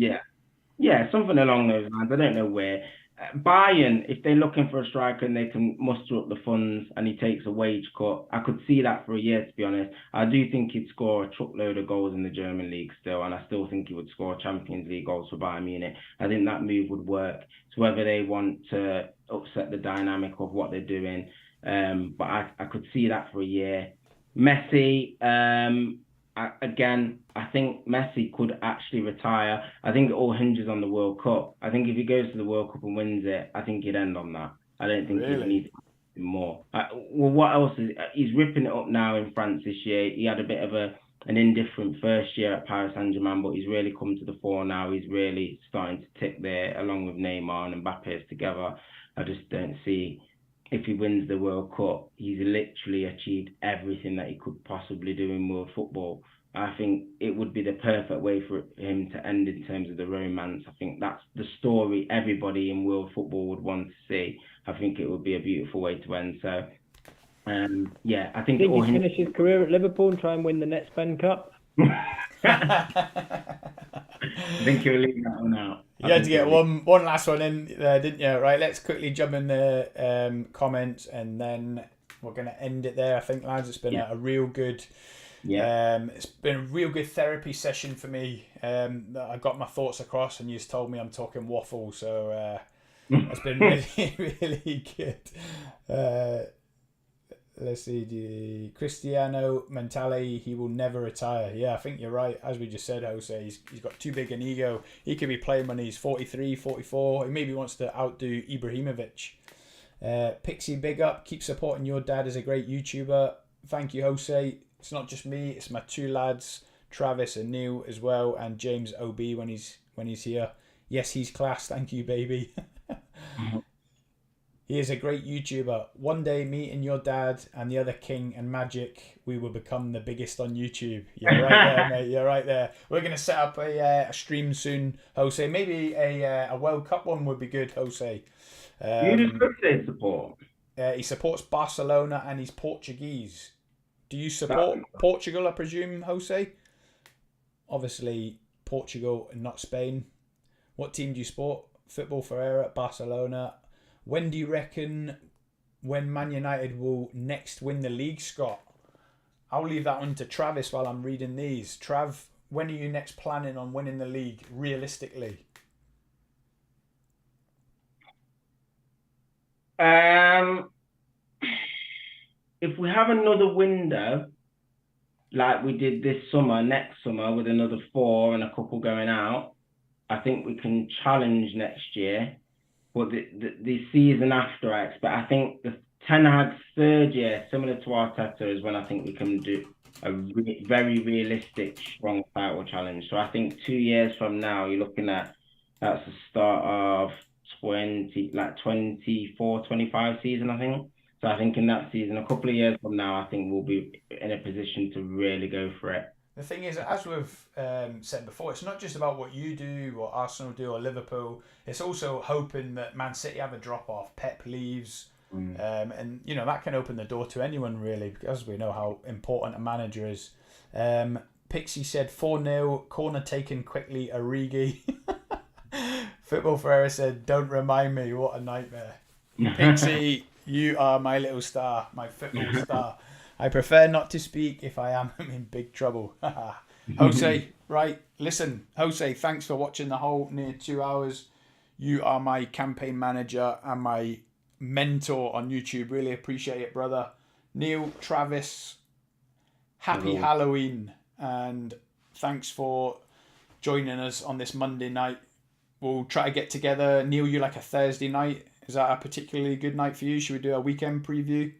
Speaker 2: Yeah, something along those lines. I don't know where. Bayern, if they're looking for a striker and they can muster up the funds and he takes a wage cut, I could see that for a year, to be honest. I do think he'd score a truckload of goals in the German league still, and I still think he would score Champions League goals for Bayern Munich. I think that move would work. It's whether they want to upset the dynamic of what they're doing. But I could see that for a year. Messi, I think Messi could actually retire. I think it all hinges on the World Cup. I think if he goes to the World Cup and wins it, I think he'd end on that. I don't think he needs more. Well, what else is he's ripping it up now in France this year? He had a bit of an indifferent first year at Paris Saint-Germain, but he's really come to the fore now. He's really starting to tick there along with Neymar and Mbappe together. I just don't see. If he wins the World Cup, he's literally achieved everything that he could possibly do in world football. I think it would be the perfect way for him to end in terms of the romance. I think that's the story everybody in world football would want to see. I think it would be a beautiful way to end. So, yeah, I think
Speaker 3: he'd finish his career at Liverpool and try and win the Netspend Cup.
Speaker 2: I think he'll leave that one out.
Speaker 1: You had to get one last one in there, didn't you? Right, let's quickly jump in the comments and then we're going to end it there. I think, lads, it's been a real good... it's been a real good therapy session for me. I got my thoughts across and you just told me I'm talking waffle, so it's been really, really good. Let's see, Cristiano Mentale, he will never retire. Yeah, I think you're right. As we just said, Jose, he's got too big an ego. He could be playing when he's 43, 44. He maybe wants to outdo Ibrahimovic. Pixie, big up. Keep supporting your dad as a great YouTuber. Thank you, Jose. It's not just me, it's my two lads, Travis and Neil as well, and James OB when he's here. Yes, he's class. Thank you, baby. He is a great YouTuber. One day, meeting your dad and the other king and magic, we will become the biggest on YouTube. You're right there, mate. You're right there. We're going to set up a stream soon, Jose. Maybe a World Cup one would be good, Jose.
Speaker 2: Who does Jose support?
Speaker 1: He supports Barcelona and he's Portuguese. Do you support Portugal, I presume, Jose? Obviously, Portugal and not Spain. What team do you support? Football Ferreira, Barcelona. When do you reckon when Man United will next win the league, Scott? I'll leave that one to Travis while I'm reading these. Trav, when are you next planning on winning the league, realistically?
Speaker 2: If we have another window, like we did this summer, next summer, with another 4 and a couple going out, I think we can challenge next year. But the season after, I think the Ten Hag's third year, similar to Arteta, is when I think we can do a very realistic, strong title challenge. So I think 2 years from now, you're looking at that's the start of 24, 25 season, I think. So I think in that season, a couple of years from now, I think we'll be in a position to really go for it.
Speaker 1: The thing is, as we've said before, it's not just about what you do, what Arsenal do, or Liverpool. It's also hoping that Man City have a drop-off, Pep leaves, and that can open the door to anyone, really, because we know how important a manager is. Pixie said 4-0, corner taken quickly, Origi. Football Ferreira said, don't remind me, what a nightmare. Pixie, you are my little star, my football star. I prefer not to speak if I am in big trouble. Jose, right, listen, Jose, thanks for watching the whole near 2 hours. You are my campaign manager and my mentor on YouTube. Really appreciate it, brother. Neil, Travis, happy Halloween, and thanks for joining us on this Monday night. We'll try to get together. Neil, you like a Thursday night? Is that a particularly good night for you? Should we do a weekend preview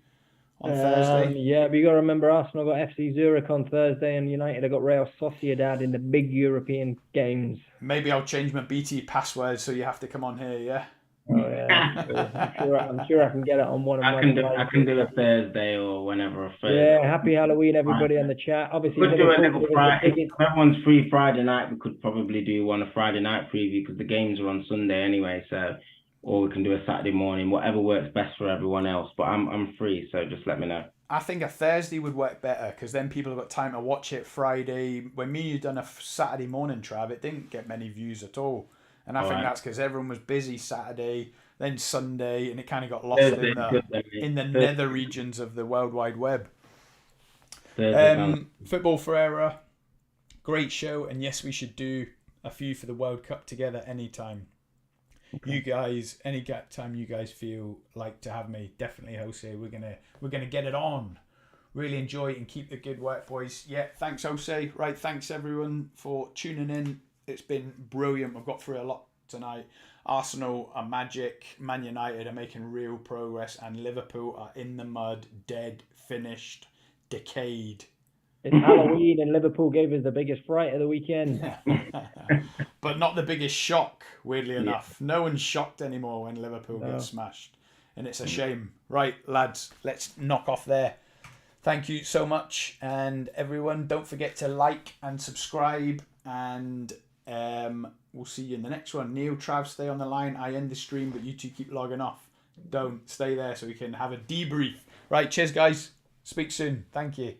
Speaker 1: on Thursday?
Speaker 3: Yeah, but you got to remember Arsenal got FC Zurich on Thursday, and United have got Real Sociedad in the big European games.
Speaker 1: Maybe I'll change my BT password so you have to come on here, yeah?
Speaker 3: Oh yeah, I'm sure I can get it on one of my.
Speaker 2: I can do a Thursday or whenever a Thursday.
Speaker 3: Yeah, happy Halloween, everybody on the chat. Obviously,
Speaker 2: we could do a little Friday. If everyone's free Friday night, we could probably do one a Friday night preview because the games are on Sunday anyway. So, or we can do a Saturday morning, whatever works best for everyone else. But I'm free, so just let me know.
Speaker 1: I think a Thursday would work better because then people have got time to watch it Friday. When me and you done a Saturday morning, Trav, it didn't get many views at all. And I think that's because everyone was busy Saturday, then Sunday, and it kind of got lost in the nether regions of the World Wide Web. Football Ferreira, great show, and yes, we should do a few for the World Cup together anytime. Okay. You guys, any time you guys feel like to have me, definitely, Jose. We're gonna get it on. Really enjoy it and keep the good work, boys. Yeah, thanks, Jose. Right, thanks everyone for tuning in. It's been brilliant. We've got through a lot tonight. Arsenal are magic. Man United are making real progress. And Liverpool are in the mud, dead, finished, decayed.
Speaker 3: It's Halloween and Liverpool gave us the biggest fright of the weekend.
Speaker 1: But not the biggest shock, weirdly enough. No one's shocked anymore when Liverpool gets smashed. And it's a shame. Right, lads, let's knock off there. Thank you so much. And everyone, don't forget to like and subscribe. And we'll see you in the next one. Neil, Trav, stay on the line. I end the stream, but you two keep logging off. Don't. Stay there so we can have a debrief. Right, cheers, guys. Speak soon. Thank you.